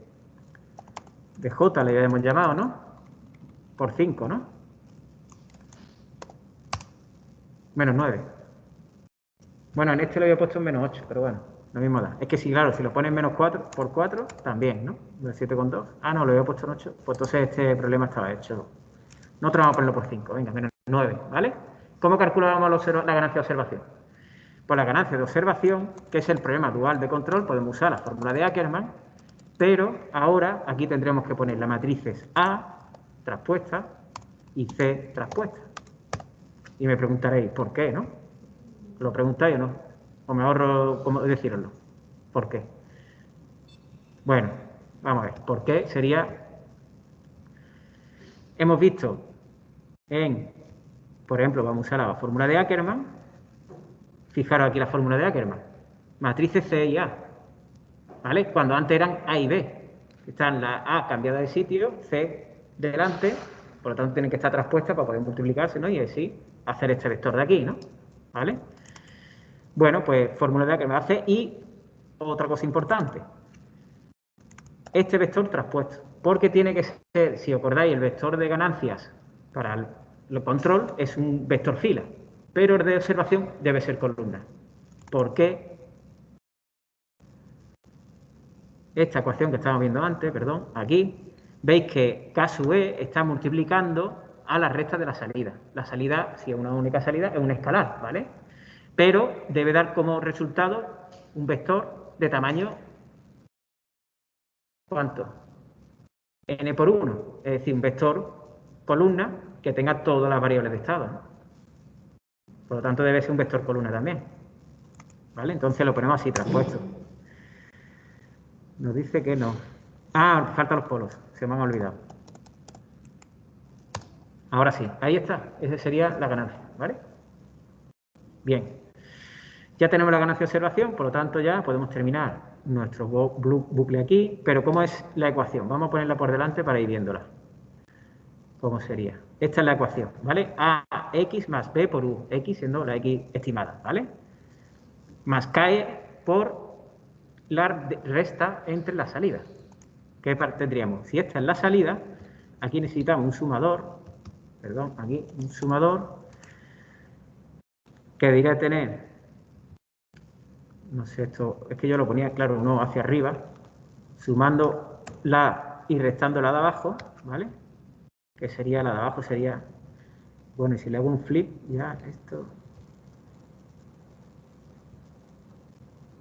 J, le habíamos llamado, ¿no? Por 5, ¿no? Menos 9. Bueno, en este lo había puesto en menos 8, pero bueno. Lo mismo da. Es que si, claro, si lo pones menos 4 por 4, también, ¿no? 7,2. Ah, no, lo había puesto en 8. Pues entonces este problema estaba hecho. Nosotros vamos a ponerlo por 5. Venga, menos 9, ¿vale? ¿Cómo calculábamos la ganancia de observación? Pues la ganancia de observación, que es el problema dual de control, podemos usar la fórmula de Ackermann, pero ahora aquí tendremos que poner las matrices A traspuesta y C traspuesta. Y me preguntaréis, ¿por qué, no? ¿Lo preguntáis o no? O me ahorro cómo deciroslo. ¿Por qué? Bueno, vamos a ver. ¿Por qué sería? Hemos visto por ejemplo, vamos a usar la fórmula de Ackermann. Fijaros aquí la fórmula de Ackermann. Matrices C y A. ¿Vale? Cuando antes eran A y B. Están la A cambiada de sitio, C delante, por lo tanto tienen que estar traspuestas para poder multiplicarse, ¿no? Y así hacer este vector de aquí, ¿no? ¿Vale? Bueno, pues fórmula de Ackermann hace y otra cosa importante. Este vector traspuesto, porque tiene que ser, si os acordáis, el vector de ganancias para el control es un vector fila, pero el de observación debe ser columna. ¿Por qué? Esta ecuación que estábamos viendo antes, perdón, aquí, veis que K sub E está multiplicando a la recta de la salida. La salida, si es una única salida, es un escalar, ¿vale? Pero debe dar como resultado un vector de tamaño, ¿cuánto? N por 1, es decir, un vector columna que tenga todas las variables de estado, ¿no? Por lo tanto, debe ser un vector columna también, ¿vale? Entonces lo ponemos así, traspuesto. Nos dice que no. Ah, faltan los polos, se me han olvidado. Ahora sí, ahí está. Esa sería la ganancia, ¿vale? Bien. Ya tenemos la ganancia de observación, por lo tanto ya podemos terminar nuestro bucle aquí. Pero ¿cómo es la ecuación? Vamos a ponerla por delante para ir viéndola. ¿Cómo sería? Esta es la ecuación, ¿vale? AX más B por U. X siendo la X estimada, ¿vale? Más KE por la resta entre las salidas. ¿Qué tendríamos? Si esta es la salida, aquí necesitamos un sumador, perdón, aquí un sumador que debería tener, no sé, esto, es que yo lo ponía, claro, no hacia arriba, sumando la y restando la de abajo, ¿vale? Que sería, la de abajo sería, bueno, y si le hago un flip, ya esto,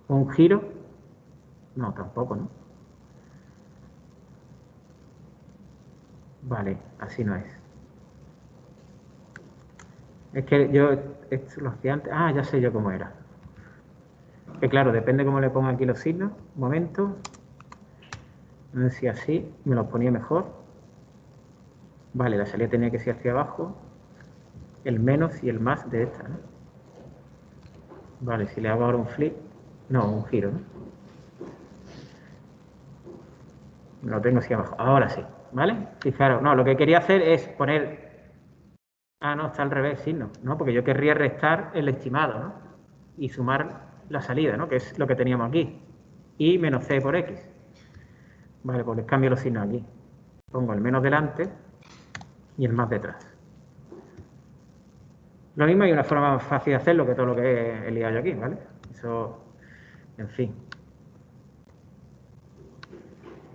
un giro, no, tampoco, ¿no? Vale, así no es. Es que yo esto lo hacía antes, ya sé yo cómo era. Que claro, depende cómo le ponga aquí los signos, un momento. No sé si así me los ponía mejor. Vale, la salida tenía que ser hacia abajo, el menos y el más de esta, ¿no? Vale, si le hago ahora un flip, no, un giro, ¿no? Lo tengo hacia abajo, ahora sí, ¿vale? Fijaros, no, lo que quería hacer es poner, no, está al revés, signo, ¿no? Porque yo querría restar el estimado, ¿no? Y sumar la salida, ¿no? Que es lo que teníamos aquí, y menos C por X. Vale, pues les cambio los signos aquí. Pongo el menos delante y el más detrás. Lo mismo, hay una forma más fácil de hacerlo que todo lo que he liado yo aquí, ¿vale? Eso, en fin.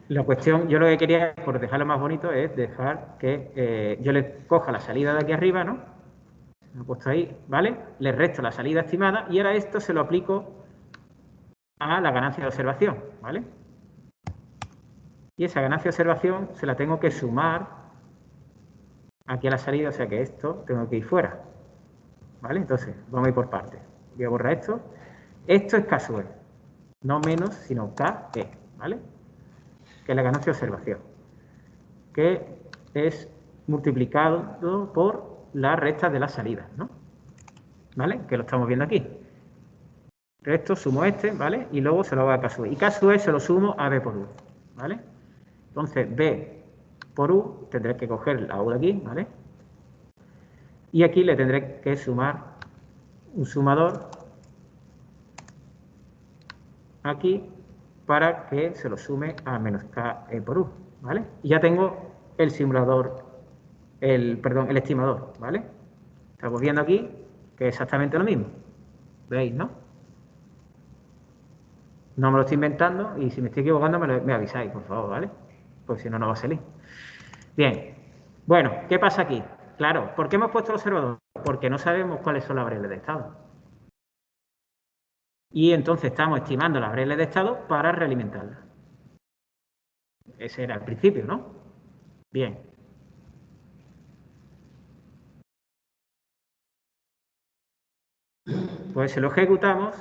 La cuestión, yo lo que quería, por dejarlo más bonito, es dejar que yo le coja la salida de aquí arriba, ¿no? Lo he puesto ahí, ¿vale? Le resto la salida estimada y ahora esto se lo aplico a la ganancia de observación, ¿vale? Y esa ganancia de observación se la tengo que sumar aquí a la salida, o sea que esto tengo que ir fuera, ¿vale? Entonces, vamos a ir por partes. Voy a borrar esto. Esto es K sub E, no menos, sino KE, ¿vale? Que es la ganancia de observación, que es multiplicado por la recta de la salida, ¿no? ¿Vale? Que lo estamos viendo aquí. Resto, sumo este, ¿vale? Y luego se lo hago a K sub E. Y K sub E se lo sumo a B por U, ¿vale? Entonces, B por U, tendré que coger la U de aquí, ¿vale? Y aquí le tendré que sumar un sumador aquí para que se lo sume a menos KE por U, ¿vale? Y ya tengo el simulador, el estimador, ¿vale? Estamos viendo aquí que es exactamente lo mismo. ¿Veis, no? No me lo estoy inventando y si me estoy equivocando me avisáis, por favor, ¿vale? Pues si no, no va a salir. Bien. Bueno, ¿qué pasa aquí? Claro, ¿por qué hemos puesto el observador? Porque no sabemos cuáles son las variables de estado. Y entonces estamos estimando las variables de estado para realimentarlas. Ese era el principio, ¿no? Bien. Pues si lo ejecutamos,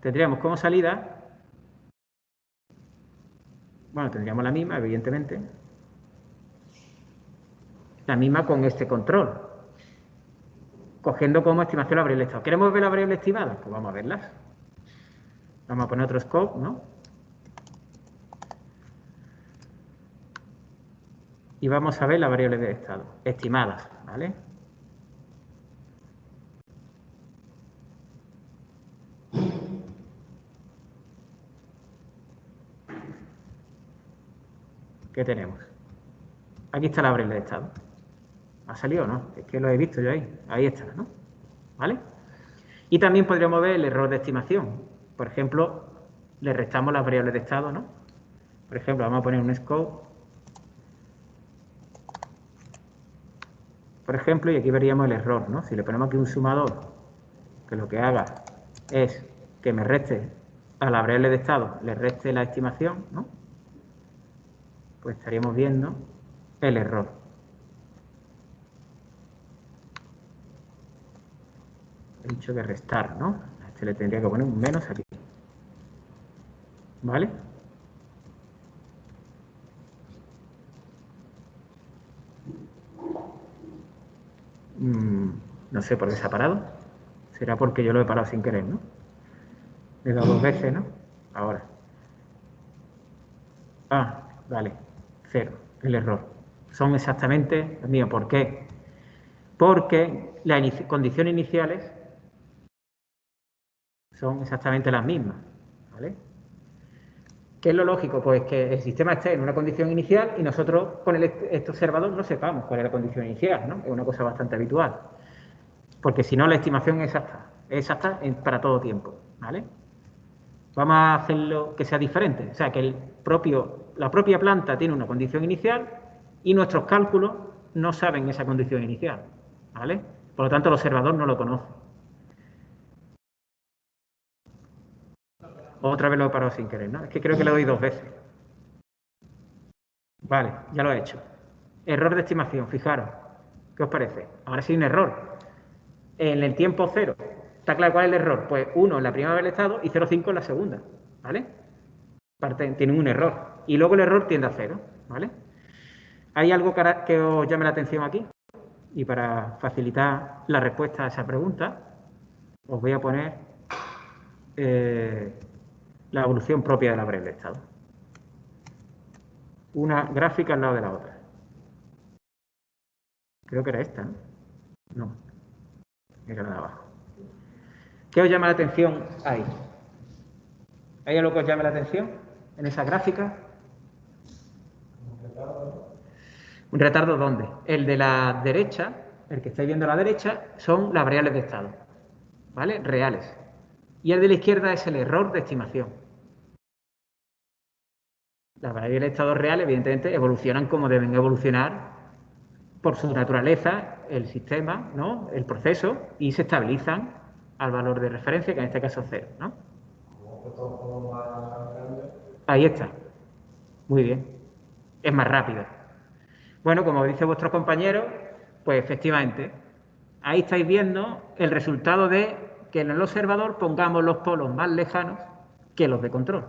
tendríamos como salida, bueno, tendríamos la misma, evidentemente, la misma con este control, cogiendo como estimación la variable de estado. ¿Queremos ver la variable estimada? Pues vamos a verlas. Vamos a poner otro scope, ¿no? Y vamos a ver las variables de estado estimadas, ¿vale? ¿Qué tenemos? Aquí está la variable de estado. ¿Ha salido o no? Es que lo he visto yo ahí. Ahí está, ¿no? ¿Vale? Y también podríamos ver el error de estimación. Por ejemplo, le restamos las variables de estado, ¿no? Por ejemplo, vamos a poner un scope. Por ejemplo, y aquí veríamos el error, ¿no? Si le ponemos aquí un sumador, que lo que haga es que me reste a la variable de estado, le reste la estimación, ¿no? Pues estaríamos viendo el error. He dicho que restar, ¿no? A este le tendría que poner un menos aquí. ¿Vale? No sé por qué se ha parado. Será porque yo lo he parado sin querer, ¿no? Le he dado 2 veces, ¿no? Ahora. Ah, vale. 0. El error. Son exactamente los míos. ¿Por qué? Porque las condiciones iniciales son exactamente las mismas, ¿vale? ¿Qué es lo lógico? Pues que el sistema esté en una condición inicial y nosotros con este observador no sepamos cuál es la condición inicial, ¿no? Es una cosa bastante habitual. Porque si no, la estimación es exacta para todo tiempo, ¿vale? Vamos a hacerlo que sea diferente. O sea, que la propia planta tiene una condición inicial y nuestros cálculos no saben esa condición inicial, ¿vale? Por lo tanto, el observador no lo conoce. Otra vez lo he parado sin querer, ¿no? Es que creo que le doy 2 veces. Vale, ya lo he hecho. Error de estimación, fijaros. ¿Qué os parece? Ahora sí un error. En el tiempo 0. ¿Está claro cuál es el error? Pues 1 en la primera del estado y 0,5 en la segunda, ¿vale? Tienen un error. Y luego el error tiende a 0, ¿vale? ¿Hay algo que os llame la atención aquí? Y para facilitar la respuesta a esa pregunta, os voy a poner la evolución propia de la variable de estado. Una gráfica al lado de la otra. Creo que era esta, ¿no? No, era la de abajo. ¿Qué os llama la atención ahí? ¿Hay algo que os llame la atención en esa gráfica? ¿Un retardo dónde? El de la derecha, el que estáis viendo a la derecha, son las variables de estado, ¿vale? Reales. Y el de la izquierda es el error de estimación. Las variables de estado reales, evidentemente, evolucionan como deben evolucionar por su naturaleza, el sistema, ¿no? El proceso, y se estabilizan al valor de referencia, que en este caso es 0, ¿no? Ahí está. Muy bien. Es más rápido. Bueno, como dice vuestro compañero, pues efectivamente, ahí estáis viendo el resultado de que en el observador pongamos los polos más lejanos que los de control.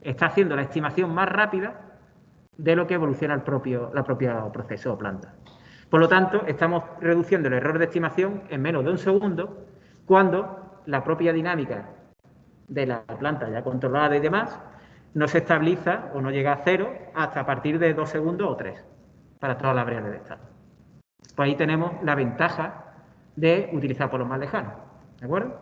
Está haciendo la estimación más rápida de lo que evoluciona la propia proceso o planta. Por lo tanto, estamos reduciendo el error de estimación en menos de un segundo cuando la propia dinámica de la planta ya controlada y demás no se estabiliza o no llega a 0 hasta a partir de 2 segundos o 3 para todas las variables de estado. Pues ahí tenemos la ventaja de utilizar polos más lejanos. ¿De acuerdo?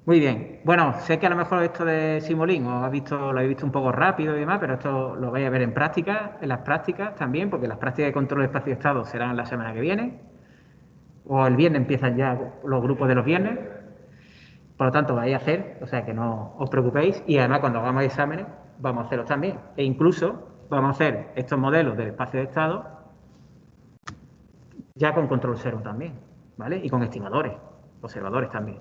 Muy bien. Bueno, sé que a lo mejor esto de Simulink lo habéis visto un poco rápido y demás, pero esto lo vais a ver en práctica, en las prácticas también, porque las prácticas de control de espacio-estado serán la semana que viene, o el viernes empiezan ya los grupos de los viernes. Por lo tanto, vais a hacer, o sea, que no os preocupéis, y además cuando hagamos exámenes vamos a hacerlos también. E incluso vamos a hacer estos modelos del espacio de estado ya con control cero también, ¿vale? Y con estimadores, observadores también.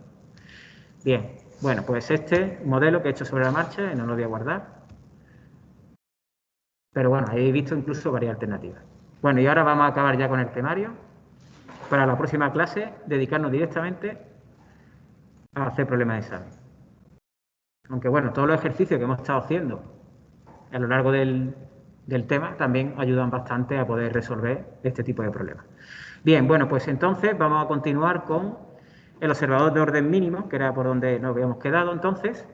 Bien, bueno, pues este modelo que he hecho sobre la marcha, no lo voy a guardar. Pero bueno, he visto incluso varias alternativas. Bueno, y ahora vamos a acabar ya con el temario. Para la próxima clase, dedicarnos directamente a hacer problemas de examen. Aunque bueno, todos los ejercicios que hemos estado haciendo a lo largo del tema también ayudan bastante a poder resolver este tipo de problemas. Bien, bueno, pues entonces vamos a continuar con el observador de orden mínimo, que era por donde nos habíamos quedado entonces.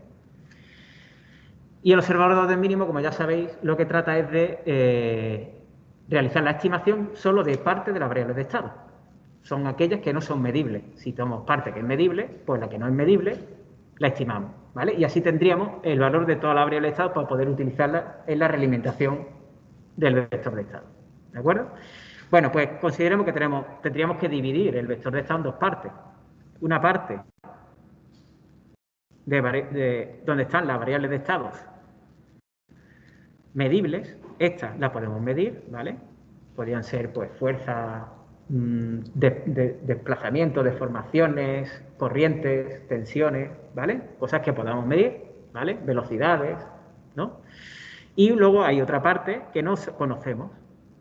Y el observador de orden mínimo, como ya sabéis, lo que trata es de realizar la estimación solo de parte de las variables de estado. Son aquellas que no son medibles. Si tomamos parte que es medible, pues la que no es medible la estimamos, ¿vale? Y así tendríamos el valor de todas las variables de estado para poder utilizarla en la realimentación del vector de estado, ¿de acuerdo? Bueno, pues consideremos que tendríamos que dividir el vector de estado en dos partes. Una parte donde están las variables de estados medibles, estas las podemos medir, ¿vale? Podrían ser, pues, fuerza, desplazamientos, deformaciones, corrientes, tensiones, ¿vale? Cosas que podamos medir, ¿vale? Velocidades, ¿no? Y luego hay otra parte que no conocemos,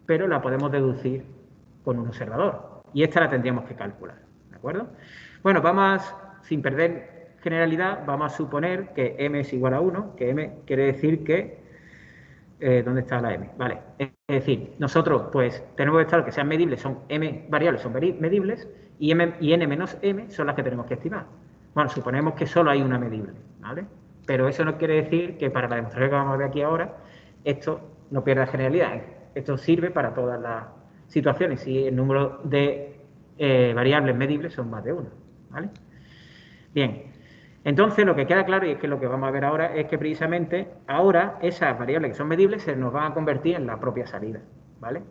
pero la podemos deducir con un observador. Y esta la tendríamos que calcular, ¿de acuerdo? Bueno, sin perder generalidad, vamos a suponer que m es igual a 1, que m quiere decir que ¿dónde está la m? Vale, es decir, nosotros pues tenemos vectores que sean medibles, son m variables, son medibles, y n menos m son las que tenemos que estimar. Bueno, suponemos que solo hay una medible, ¿vale? Pero eso no quiere decir que para la demostración que vamos a ver aquí ahora, esto no pierda generalidad. Esto sirve para todas las situaciones, si el número de variables medibles son más de una, ¿vale? Bien. Entonces, lo que queda claro, y es que lo que vamos a ver ahora, es que precisamente ahora esas variables que son medibles se nos van a convertir en la propia salida, ¿vale?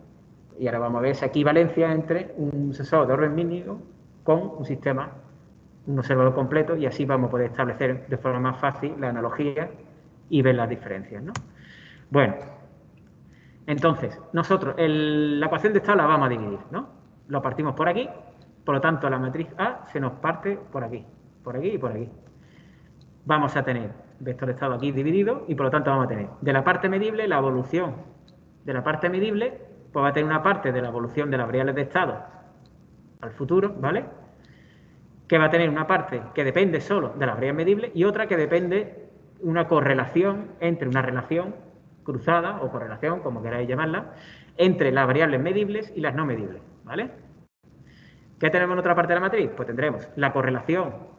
Y ahora vamos a ver esa equivalencia entre un sensor de orden mínimo con un sistema, un observador completo, y así vamos a poder establecer de forma más fácil la analogía y ver las diferencias, ¿no? Bueno, entonces, nosotros la ecuación de estado la vamos a dividir, ¿no? Lo partimos por aquí, por lo tanto, la matriz A se nos parte por aquí y por aquí. Vamos a tener vector de estado aquí dividido y por lo tanto vamos a tener de la parte medible la evolución de la parte medible, pues va a tener una parte de la evolución de las variables de estado al futuro, ¿vale? Que va a tener una parte que depende solo de las variables medibles y otra que depende una correlación entre una relación cruzada o correlación, como queráis llamarla, entre las variables medibles y las no medibles, ¿vale? ¿Qué tenemos en otra parte de la matriz? Pues tendremos la correlación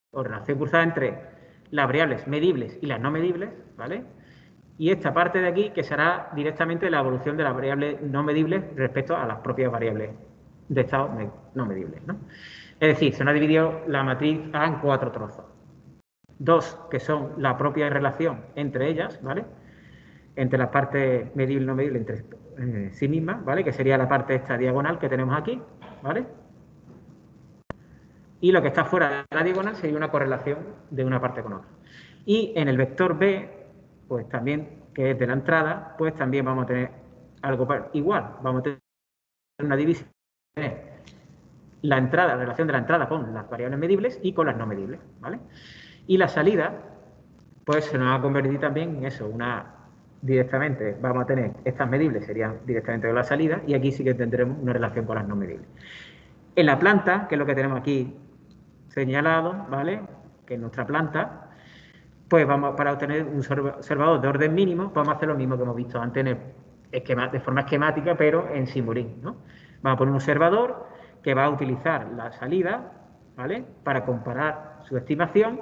o relación cruzada entre las variables medibles y las no medibles, ¿vale? Y esta parte de aquí que será directamente la evolución de las variables no medibles respecto a las propias variables de estado no medibles, ¿no? Es decir, se nos ha dividido la matriz A en 4 trozos. 2 que son la propia relación entre ellas, ¿vale? Entre las partes medible y no medible entre sí mismas, ¿vale? Que sería la parte esta diagonal que tenemos aquí, ¿vale? Y lo que está fuera de la diagonal sería una correlación de una parte con otra. Y en el vector B, pues también, que es de la entrada, pues también vamos a tener algo igual. Vamos a tener una división, la relación de la entrada con las variables medibles y con las no medibles, ¿vale? Y la salida, pues se nos va a convertir también en eso, directamente vamos a tener estas medibles, serían directamente con la salida, y aquí sí que tendremos una relación con las no medibles. En la planta, que es lo que tenemos aquí señalado, ¿vale? Que en nuestra planta, pues para obtener un observador de orden mínimo, vamos a hacer lo mismo que hemos visto antes de forma esquemática, pero en Simulink, ¿no? Vamos a poner un observador que va a utilizar la salida, ¿vale? Para comparar su estimación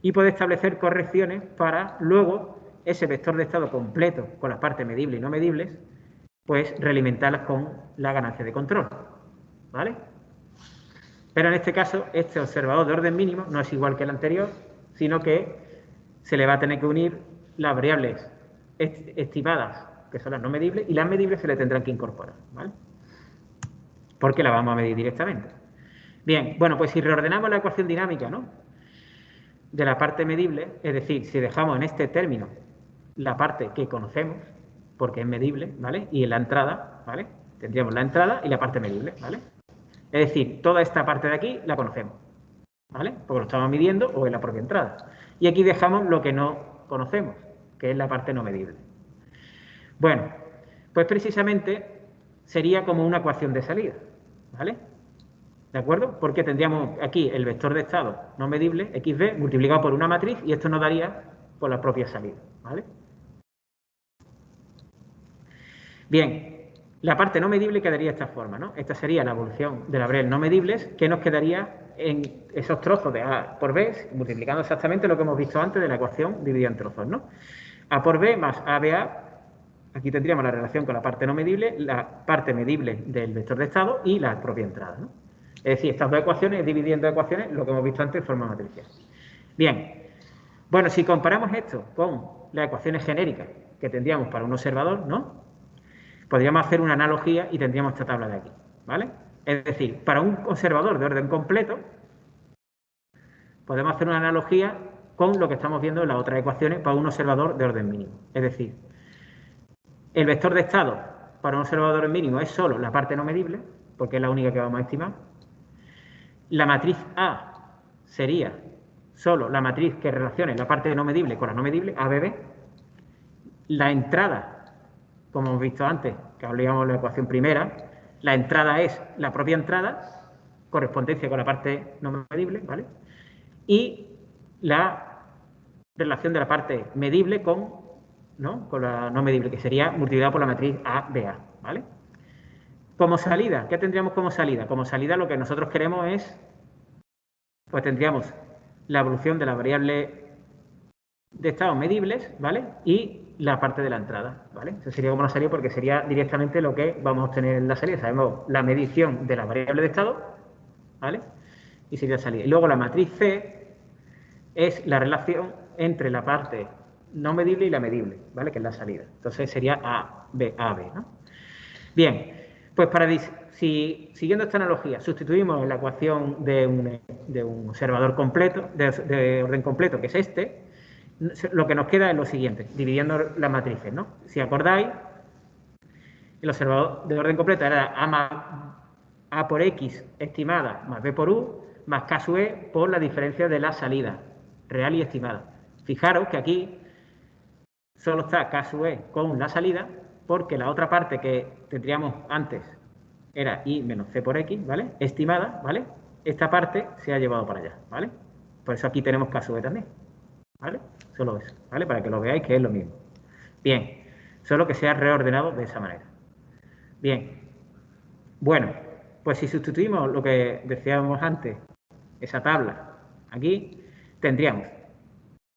y poder establecer correcciones para luego ese vector de estado completo con las partes medibles y no medibles, pues realimentarlas con la ganancia de control, ¿vale? Pero en este caso, este observador de orden mínimo no es igual que el anterior, sino que se le va a tener que unir las variables estimadas, que son las no medibles, y las medibles se le tendrán que incorporar, ¿vale? Porque la vamos a medir directamente. Bien, bueno, pues si reordenamos la ecuación dinámica, ¿no? de la parte medible, es decir, si dejamos en este término la parte que conocemos, porque es medible, ¿vale? Y en la entrada, ¿vale? Tendríamos la entrada y la parte medible, ¿vale? Es decir, toda esta parte de aquí la conocemos, ¿vale? Porque lo estamos midiendo o en la propia entrada. Y aquí dejamos lo que no conocemos, que es la parte no medible. Bueno, pues precisamente sería como una ecuación de salida, ¿vale? ¿De acuerdo? Porque tendríamos aquí el vector de estado no medible, xb, multiplicado por una matriz, y esto nos daría por la propia salida, ¿vale? Bien, la parte no medible quedaría de esta forma, ¿no? Esta sería la evolución de la variable no medibles, que nos quedaría en esos trozos de A por B, multiplicando exactamente lo que hemos visto antes de la ecuación dividida en trozos, ¿no? A por B más ABA, aquí tendríamos la relación con la parte no medible, la parte medible del vector de estado y la propia entrada, ¿no? Es decir, estas dos ecuaciones, dividiendo ecuaciones, lo que hemos visto antes de forma matricial. Bien, bueno, si comparamos esto con las ecuaciones genéricas que tendríamos para un observador, ¿no? Podríamos hacer una analogía y tendríamos esta tabla de aquí, ¿vale? Es decir, para un observador de orden completo, podemos hacer una analogía con lo que estamos viendo en las otras ecuaciones para un observador de orden mínimo. Es decir, el vector de estado para un observador mínimo es solo la parte no medible, porque es la única que vamos a estimar. La matriz A sería solo la matriz que relacione la parte no medible con la no medible, ABB. La entrada, como hemos visto antes, que hablábamos de la ecuación primera, la entrada es la propia entrada, correspondencia con la parte no medible, ¿vale? Y la relación de la parte medible con la no medible, que sería multiplicada por la matriz ABA, ¿vale? Como salida, ¿qué tendríamos como salida? Como salida lo que nosotros queremos es, pues tendríamos la evolución de la variable de estados medibles, ¿vale? Y la parte de la entrada, ¿vale? Eso sería como una salida porque sería directamente lo que vamos a obtener en la salida. Sabemos la medición de la variable de estado, ¿vale? Y sería la salida. Y luego la matriz C es la relación entre la parte no medible y la medible, ¿vale? Que es la salida. Entonces sería AB, ¿no? Bien, pues siguiendo esta analogía, sustituimos en la ecuación de un observador completo, de orden completo, que es este, lo que nos queda es lo siguiente, dividiendo las matrices, ¿no? Si acordáis, el observador de orden completo era A por X estimada más B por U, más K sub E por la diferencia de la salida real y estimada. Fijaros que aquí solo está K sub E con la salida, porque la otra parte que tendríamos antes era I menos C por X, ¿vale? Estimada, ¿vale? Esta parte se ha llevado para allá, ¿vale? Por eso aquí tenemos K sub E también, ¿vale? Solo eso, ¿vale? Para que lo veáis que es lo mismo. Bien, solo que se ha reordenado de esa manera. Bien, bueno, pues si sustituimos lo que decíamos antes, esa tabla, aquí tendríamos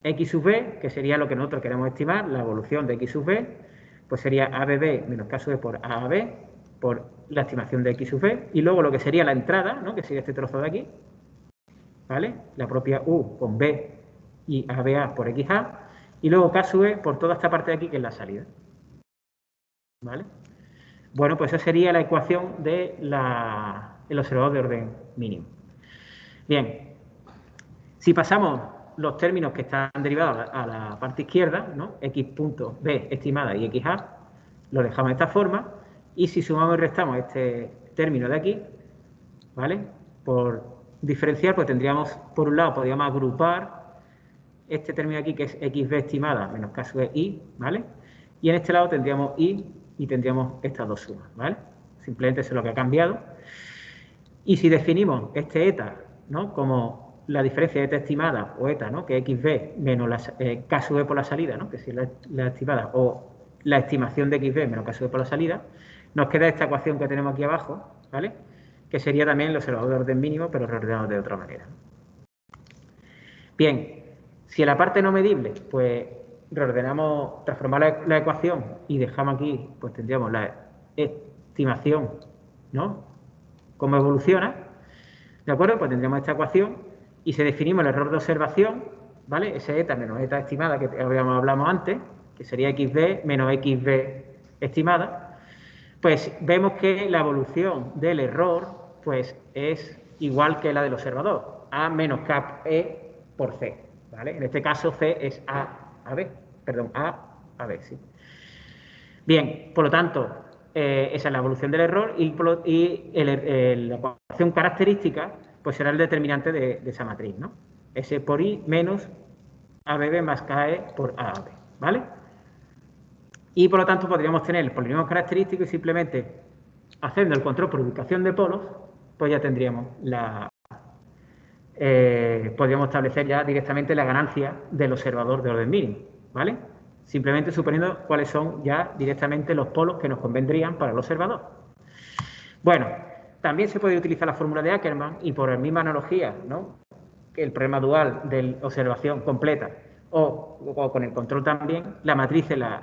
X sub B, que sería lo que nosotros queremos estimar, la evolución de X sub B, pues sería ABB menos K sub B por AAB, por la estimación de X sub B, y luego lo que sería la entrada, ¿no? Que sería este trozo de aquí, ¿vale? La propia U con B y ABA por XA, y luego K sub E por toda esta parte de aquí, que es la salida, ¿vale? Bueno, pues esa sería la ecuación del observador de orden mínimo. Bien, si pasamos los términos que están derivados a la parte izquierda, ¿no? X punto B estimada y XA, lo dejamos de esta forma, y si sumamos y restamos este término de aquí, ¿vale? Por diferencial, pues tendríamos, por un lado, podríamos agrupar este término aquí, que es XB estimada menos K sub I, ¿vale? Y en este lado tendríamos I y tendríamos estas dos sumas, ¿vale? Simplemente eso es lo que ha cambiado. Y si definimos este eta, ¿no? Como la diferencia de eta estimada o eta, ¿no? Que es XB menos K sub E por la salida, ¿no? Que si la estimada, o la estimación de XB menos K sub E por la salida, nos queda esta ecuación que tenemos aquí abajo, ¿vale? Que sería también el observador de orden mínimo, pero reordenado de otra manera. Bien, si en la parte no medible, pues reordenamos, transformamos la ecuación y dejamos aquí, pues tendríamos la estimación, ¿no? Cómo evoluciona, ¿de acuerdo? Pues tendríamos esta ecuación y si definimos el error de observación, ¿vale? Ese eta menos eta estimada que hablamos antes, que sería XB menos XB estimada, pues vemos que la evolución del error, pues es igual que la del observador, A menos K E por C, ¿vale? En este caso C es A B, perdón, A B, sí. Bien, por lo tanto, esa es la evolución del error y la ecuación característica pues será el determinante de esa matriz, ¿no? S por I menos ABB más KE por AAB, ¿vale? Y por lo tanto podríamos tener el polinomio característico y simplemente haciendo el control por ubicación de polos, pues ya tendríamos podríamos establecer ya directamente la ganancia del observador de orden mínimo, ¿vale? Simplemente suponiendo cuáles son ya directamente los polos que nos convendrían para el observador. Bueno, también se puede utilizar la fórmula de Ackermann y por la misma analogía, ¿no? El problema dual de observación completa o con el control también, la matriz de la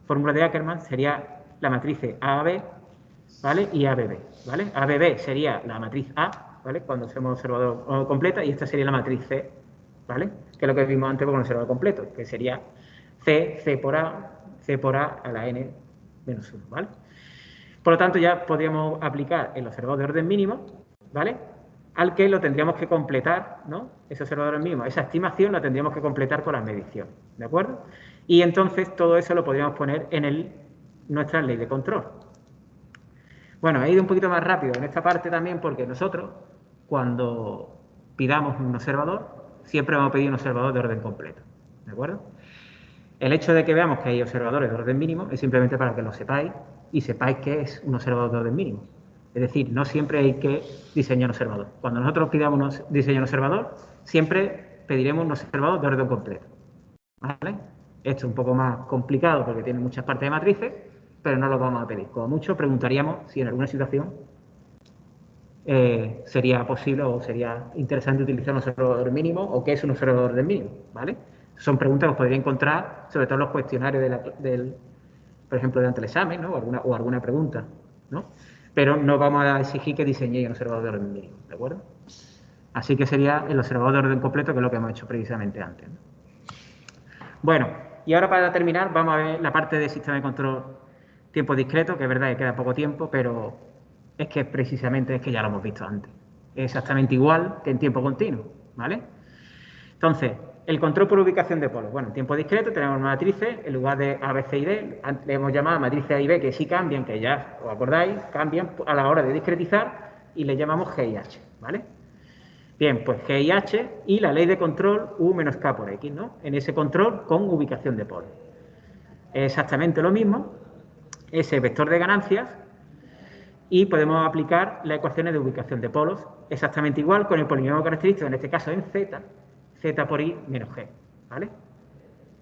fórmula de Ackermann sería la matriz AAB, ¿vale? Y ABB, ¿vale? ABB sería la matriz A, ¿vale? Cuando hacemos observador completa y esta sería la matriz C, ¿vale? Que es lo que vimos antes con el observador completo, que sería C por A a la n menos 1, ¿vale? Por lo tanto, ya podríamos aplicar el observador de orden mínimo, ¿vale? Al que lo tendríamos que completar, ¿no? Ese observador mínimo, esa estimación la tendríamos que completar con la medición, ¿de acuerdo? Y entonces todo eso lo podríamos poner en nuestra ley de control. Bueno, he ido un poquito más rápido en esta parte también porque nosotros, cuando pidamos un observador, siempre vamos a pedir un observador de orden completo, ¿de acuerdo? El hecho de que veamos que hay observadores de orden mínimo es simplemente para que lo sepáis y sepáis que es un observador de orden mínimo. Es decir, no siempre hay que diseñar un observador. Cuando nosotros pidamos diseñar un observador, siempre pediremos un observador de orden completo, ¿vale? Esto es un poco más complicado porque tiene muchas partes de matrices, pero no lo vamos a pedir. Como mucho, preguntaríamos si en alguna situación sería posible o sería interesante utilizar un observador mínimo o qué es un observador de mínimo, ¿vale? Son preguntas que os podría encontrar, sobre todo en los cuestionarios por ejemplo, delante del examen, ¿no? o alguna pregunta, ¿no? Pero no vamos a exigir que diseñéis un observador de orden mínimo, ¿de acuerdo? Así que sería el observador de orden completo, que es lo que hemos hecho precisamente antes, ¿no? Bueno, y ahora para terminar vamos a ver la parte de sistema de control tiempo discreto, que es verdad que queda poco tiempo, pero es que precisamente es que ya lo hemos visto antes. Es exactamente igual que en tiempo continuo, ¿vale? Entonces, el control por ubicación de polos. Bueno, en tiempo discreto tenemos matrices, en lugar de A, B, C y D, le hemos llamado matrices A y B, que sí cambian, que ya os acordáis, cambian a la hora de discretizar y le llamamos G y H, ¿vale? Bien, pues G y H y la ley de control U menos K por X, ¿no? En ese control con ubicación de polos. Es exactamente lo mismo, ese vector de ganancias, y podemos aplicar las ecuaciones de ubicación de polos exactamente igual con el polinomio característico, en este caso en Z, Z por I menos G, ¿vale?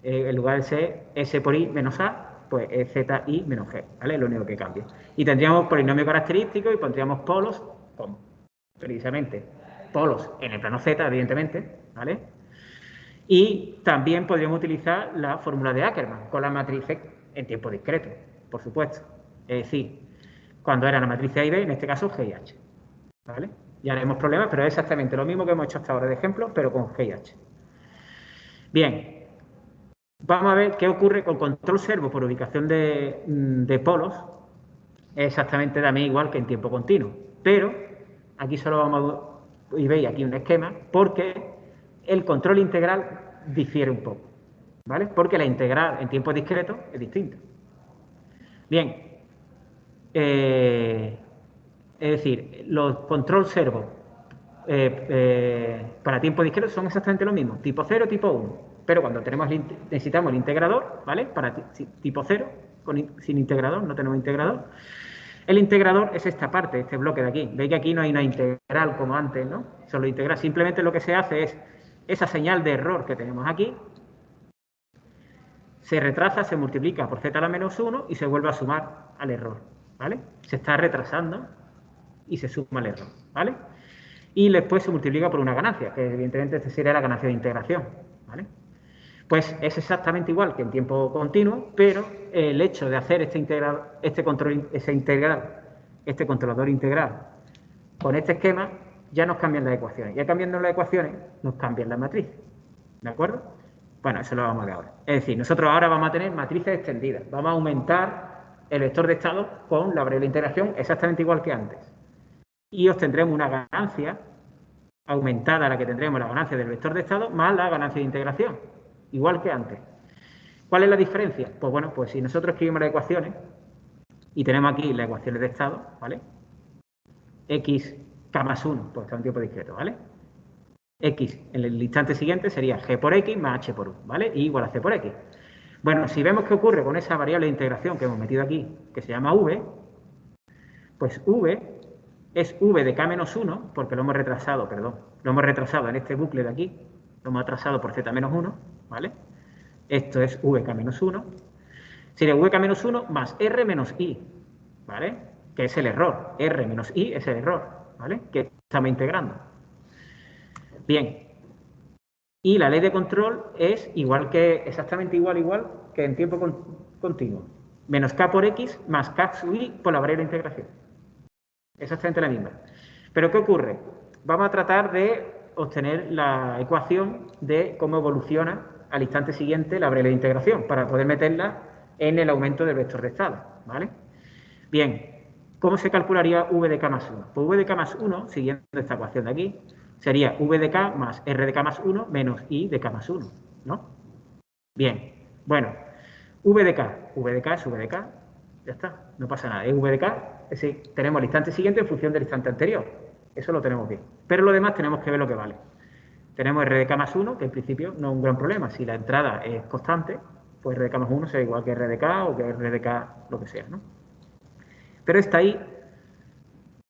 En lugar de ser S por I menos A, pues es ZI menos G, ¿vale? Es lo único que cambia. Y tendríamos polinomio característico y pondríamos polos, con precisamente polos en el plano Z, evidentemente, ¿vale? Y también podríamos utilizar la fórmula de Ackermann con las matrices en tiempo discreto, por supuesto. Es decir, cuando era la matriz A y B, en este caso G y H, ¿vale? Ya haremos problemas, pero es exactamente lo mismo que hemos hecho hasta ahora de ejemplo, pero con G y H. Bien, vamos a ver qué ocurre con control servo por ubicación de polos. Es exactamente también igual que en tiempo continuo, pero aquí solo vamos a... y veis aquí un esquema, porque el control integral difiere un poco, ¿vale? Porque la integral en tiempo discreto es distinta. Bien, es decir, los control servo para tiempo discreto son exactamente lo mismo, tipo 0, tipo 1. Pero cuando necesitamos el integrador, ¿vale? Para tipo 0, sin integrador, no tenemos integrador. El integrador es esta parte, este bloque de aquí. Veis que aquí no hay una integral como antes, ¿no? Solo integral. Simplemente lo que se hace es esa señal de error que tenemos aquí, se retrasa, se multiplica por z a la menos 1 y se vuelve a sumar al error, ¿vale? Se está retrasando y se suma al error, ¿vale? Y después se multiplica por una ganancia, que evidentemente esta sería la ganancia de integración, ¿vale? Pues es exactamente igual que en tiempo continuo, pero el hecho de hacer este controlador integral con este esquema ya nos cambian las ecuaciones. Ya cambiando las ecuaciones nos cambian la matriz, ¿de acuerdo? Bueno, eso lo vamos a ver ahora. Es decir, nosotros ahora vamos a tener matrices extendidas. Vamos a aumentar el vector de estado con la variable de integración exactamente igual que antes. Y obtendremos una ganancia aumentada a la que tendremos la ganancia del vector de estado más la ganancia de integración, igual que antes. ¿Cuál es la diferencia? Pues bueno, pues si nosotros escribimos las ecuaciones y tenemos aquí las ecuaciones de estado, ¿vale? X k más 1, pues está en tiempo discreto, ¿vale? X en el instante siguiente sería G por X más H por U, ¿vale? Y igual a C por X. Bueno, si vemos qué ocurre con esa variable de integración que hemos metido aquí, que se llama V, pues V es V de K menos 1, porque lo hemos retrasado, perdón, lo hemos retrasado en este bucle de aquí, lo hemos atrasado por Z menos 1, ¿vale? Esto es VK menos 1. Sería VK menos 1 más R menos I, ¿vale? Que es el error. R menos I es el error, ¿vale? Que estamos integrando. Bien. Y la ley de control es exactamente igual que en tiempo continuo. Menos K por X más K sub I por la variable de integración. Exactamente la misma. Pero ¿qué ocurre? Vamos a tratar de obtener la ecuación de cómo evoluciona al instante siguiente la variable de integración para poder meterla en el aumento del vector de estado, ¿vale? Bien, ¿cómo se calcularía V de K más 1? Pues V de K más 1, siguiendo esta ecuación de aquí, sería V de K más R de K más 1 menos I de K más 1, ¿no? Bien, bueno, V de K es V de K, ya está, no pasa nada, es V de K, es decir, tenemos el instante siguiente en función del instante anterior, eso lo tenemos bien. Pero lo demás tenemos que ver lo que vale. Tenemos R de K más 1, que en principio no es un gran problema, si la entrada es constante, pues R de K más 1 será igual que R de K o que R de K, lo que sea, ¿no? Pero esta I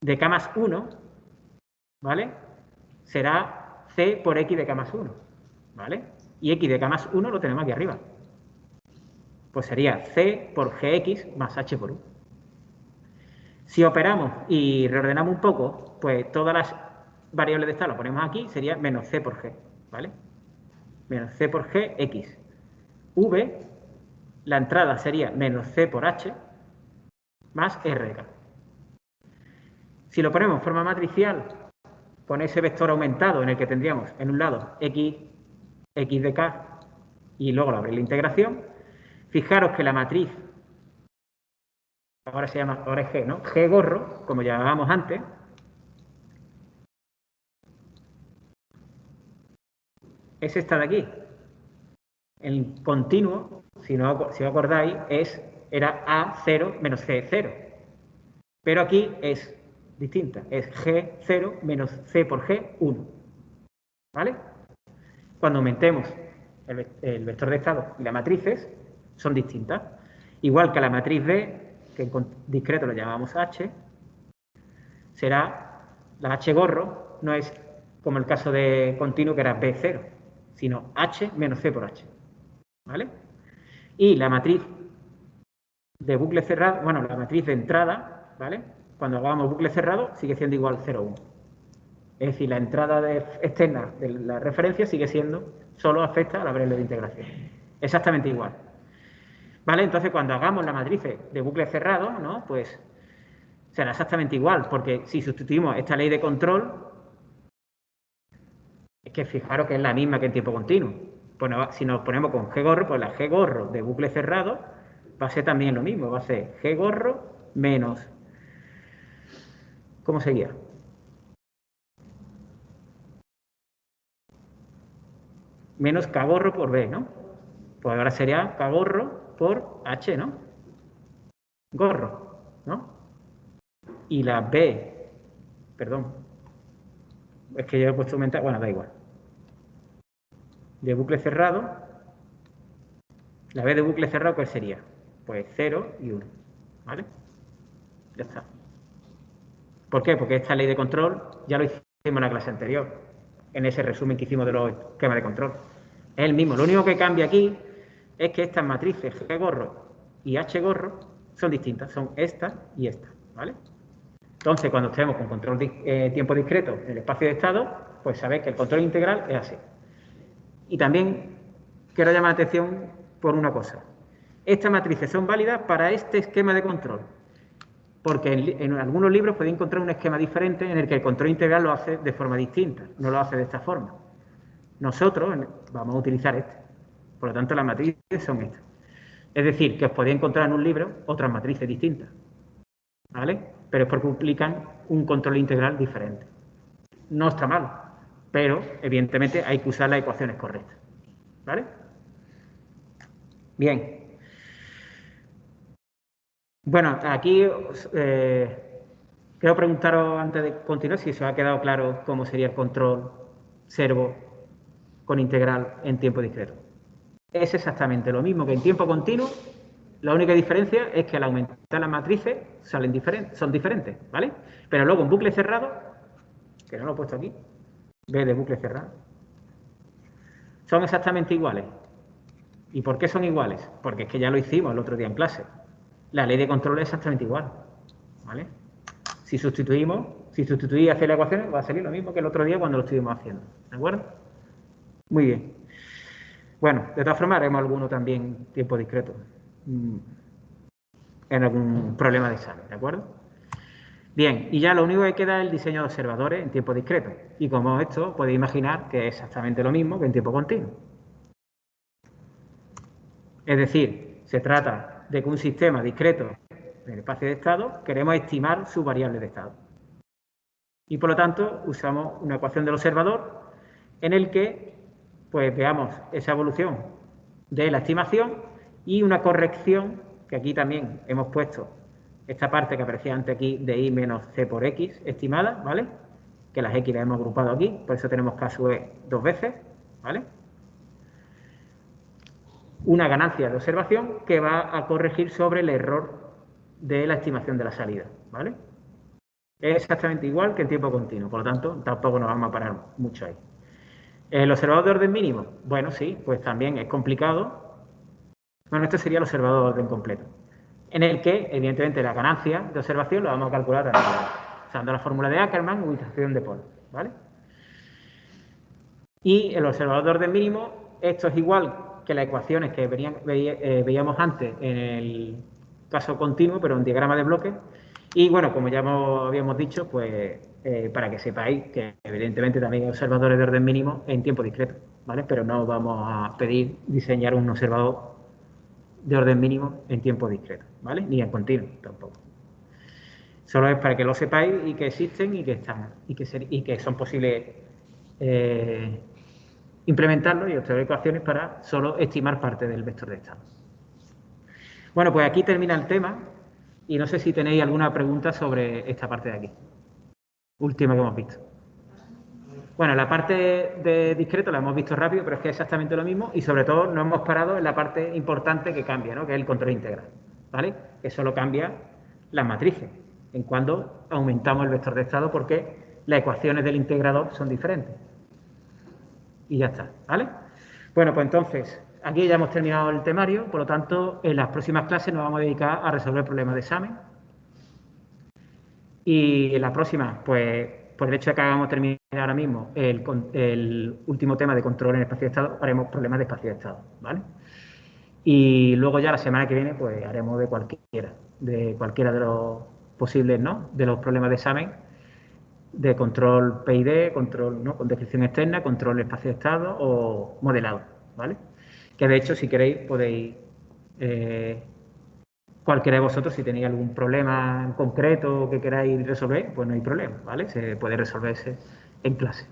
de K más 1, ¿vale? Será C por X de K más 1, ¿vale? Y X de K más 1 lo tenemos aquí arriba. Pues sería C por Gx más H por U. Si operamos y reordenamos un poco, pues todas las variables de estado las ponemos aquí, sería menos C por G, ¿vale? Menos C por G, X. V, la entrada sería menos C por H más R de K. Si lo ponemos en forma matricial, con ese vector aumentado en el que tendríamos en un lado X de K y luego la integración, fijaros que la matriz, ahora es G, ¿no? G gorro, como llamábamos antes, es esta de aquí. El continuo, si os acordáis, era A0 menos C0. Pero aquí es distinta, es G0 menos C por G, 1. ¿Vale? Cuando aumentemos el vector de estado y las matrices, son distintas. Igual que la matriz B, que en discreto lo llamamos H, será la H gorro, no es como el caso de continuo que era B0, sino H menos C por H. ¿Vale? Y la matriz de bucle cerrado, bueno, la matriz de entrada, ¿vale? Cuando hagamos bucle cerrado sigue siendo igual 0,1. Es decir, la entrada externa de la referencia sigue siendo, solo afecta a la variable de integración. Exactamente igual. ¿Vale? Entonces, cuando hagamos la matriz de bucle cerrado, ¿no? Pues será exactamente igual, porque si sustituimos esta ley de control, es que fijaros que es la misma que en tiempo continuo. Pues si nos ponemos con G gorro, pues la G gorro de bucle cerrado va a ser también lo mismo, va a ser G gorro menos, ¿cómo sería? Menos K gorro por B, ¿no? Pues ahora sería K gorro por H, ¿no? Gorro, ¿no? Y la B, perdón, es que yo he puesto aumentar, bueno, da igual. De bucle cerrado, la B de bucle cerrado, ¿cuál sería? Pues 0 y 1, ¿vale? Ya está. ¿Por qué? Porque esta ley de control ya lo hicimos en la clase anterior, en ese resumen que hicimos de los esquemas de control. Es el mismo. Lo único que cambia aquí es que estas matrices G gorro y H gorro son distintas, son esta y esta, ¿vale? Entonces, cuando estemos con control de tiempo discreto en el espacio de estado, pues sabéis que el control integral es así. Y también quiero llamar la atención por una cosa. Estas matrices son válidas para este esquema de control, porque en algunos libros podéis encontrar un esquema diferente en el que el control integral lo hace de forma distinta, no lo hace de esta forma. Nosotros vamos a utilizar este. Por lo tanto, las matrices son estas. Es decir, que os podéis encontrar en un libro otras matrices distintas, ¿vale? Pero es porque implican un control integral diferente. No está mal, pero evidentemente hay que usar las ecuaciones correctas, ¿vale? Bien. Bueno, aquí quiero preguntaros antes de continuar si os ha quedado claro cómo sería el control servo con integral en tiempo discreto. Es exactamente lo mismo que en tiempo continuo. La única diferencia es que al aumentar las matrices son diferentes, ¿vale? Pero luego en bucle cerrado, que no lo he puesto aquí, B de bucle cerrado, son exactamente iguales. ¿Y por qué son iguales? Porque es que ya lo hicimos el otro día en clase. La ley de control es exactamente igual, ¿vale? Si sustituís y hacéis la ecuación, va a salir lo mismo que el otro día cuando lo estuvimos haciendo, ¿de acuerdo? Muy bien. Bueno, de todas formas haremos alguno también tiempo discreto en algún problema de examen, ¿de acuerdo? Bien, y ya lo único que queda es el diseño de observadores en tiempo discreto. Y como esto, podéis imaginar que es exactamente lo mismo que en tiempo continuo. Es decir, se trata de que un sistema discreto en el espacio de estado queremos estimar su variable de estado. Y por lo tanto, usamos una ecuación del observador en el que pues veamos esa evolución de la estimación y una corrección, que aquí también hemos puesto esta parte que aparecía antes aquí de y menos c por x estimada, ¿vale? Que las x las hemos agrupado aquí, por eso tenemos caso E dos veces, ¿vale? Una ganancia de observación que va a corregir sobre el error de la estimación de la salida, ¿vale? Es exactamente igual que en tiempo continuo, por lo tanto, tampoco nos vamos a parar mucho ahí. ¿El observador de orden mínimo? Bueno, sí, pues también es complicado. Bueno, este sería el observador de orden completo, en el que, evidentemente, la ganancia de observación la vamos a calcular usando la fórmula de Ackermann, ubitación de Paul, ¿vale? Y el observador de orden mínimo, esto es igual que las ecuaciones que veíamos antes en el caso continuo, pero en diagrama de bloques. Y bueno, como ya habíamos dicho, pues para que sepáis que evidentemente también hay observadores de orden mínimo en tiempo discreto, ¿vale? Pero no vamos a pedir diseñar un observador de orden mínimo en tiempo discreto, ¿vale? Ni en continuo tampoco. Solo es para que lo sepáis y que existen y que están y que son posibles implementarlo y obtener ecuaciones para solo estimar parte del vector de estado. Bueno, pues aquí termina el tema y no sé si tenéis alguna pregunta sobre esta parte de aquí. Última que hemos visto. Bueno, la parte de discreto la hemos visto rápido, pero es que es exactamente lo mismo y sobre todo nos hemos parado en la parte importante que cambia, ¿no? Que es el control integral, ¿vale? Que solo cambia las matrices en cuando aumentamos el vector de estado porque las ecuaciones del integrador son diferentes. Y ya está, ¿vale? Bueno, pues entonces, aquí ya hemos terminado el temario, por lo tanto, en las próximas clases nos vamos a dedicar a resolver problemas de examen. Y en la próxima, pues, por el hecho de que acabamos de terminar ahora mismo el último tema de control en espacio de estado, haremos problemas de espacio de estado, ¿vale? Y luego ya la semana que viene, pues, haremos de cualquiera de los posibles, ¿no? De los problemas de examen, de control PID, control, ¿no? Con descripción externa, control espacio de estado o modelado, ¿vale? Que de hecho, si queréis, podéis, cualquiera de vosotros, si tenéis algún problema en concreto que queráis resolver, pues no hay problema, ¿vale? Se puede resolverse en clase.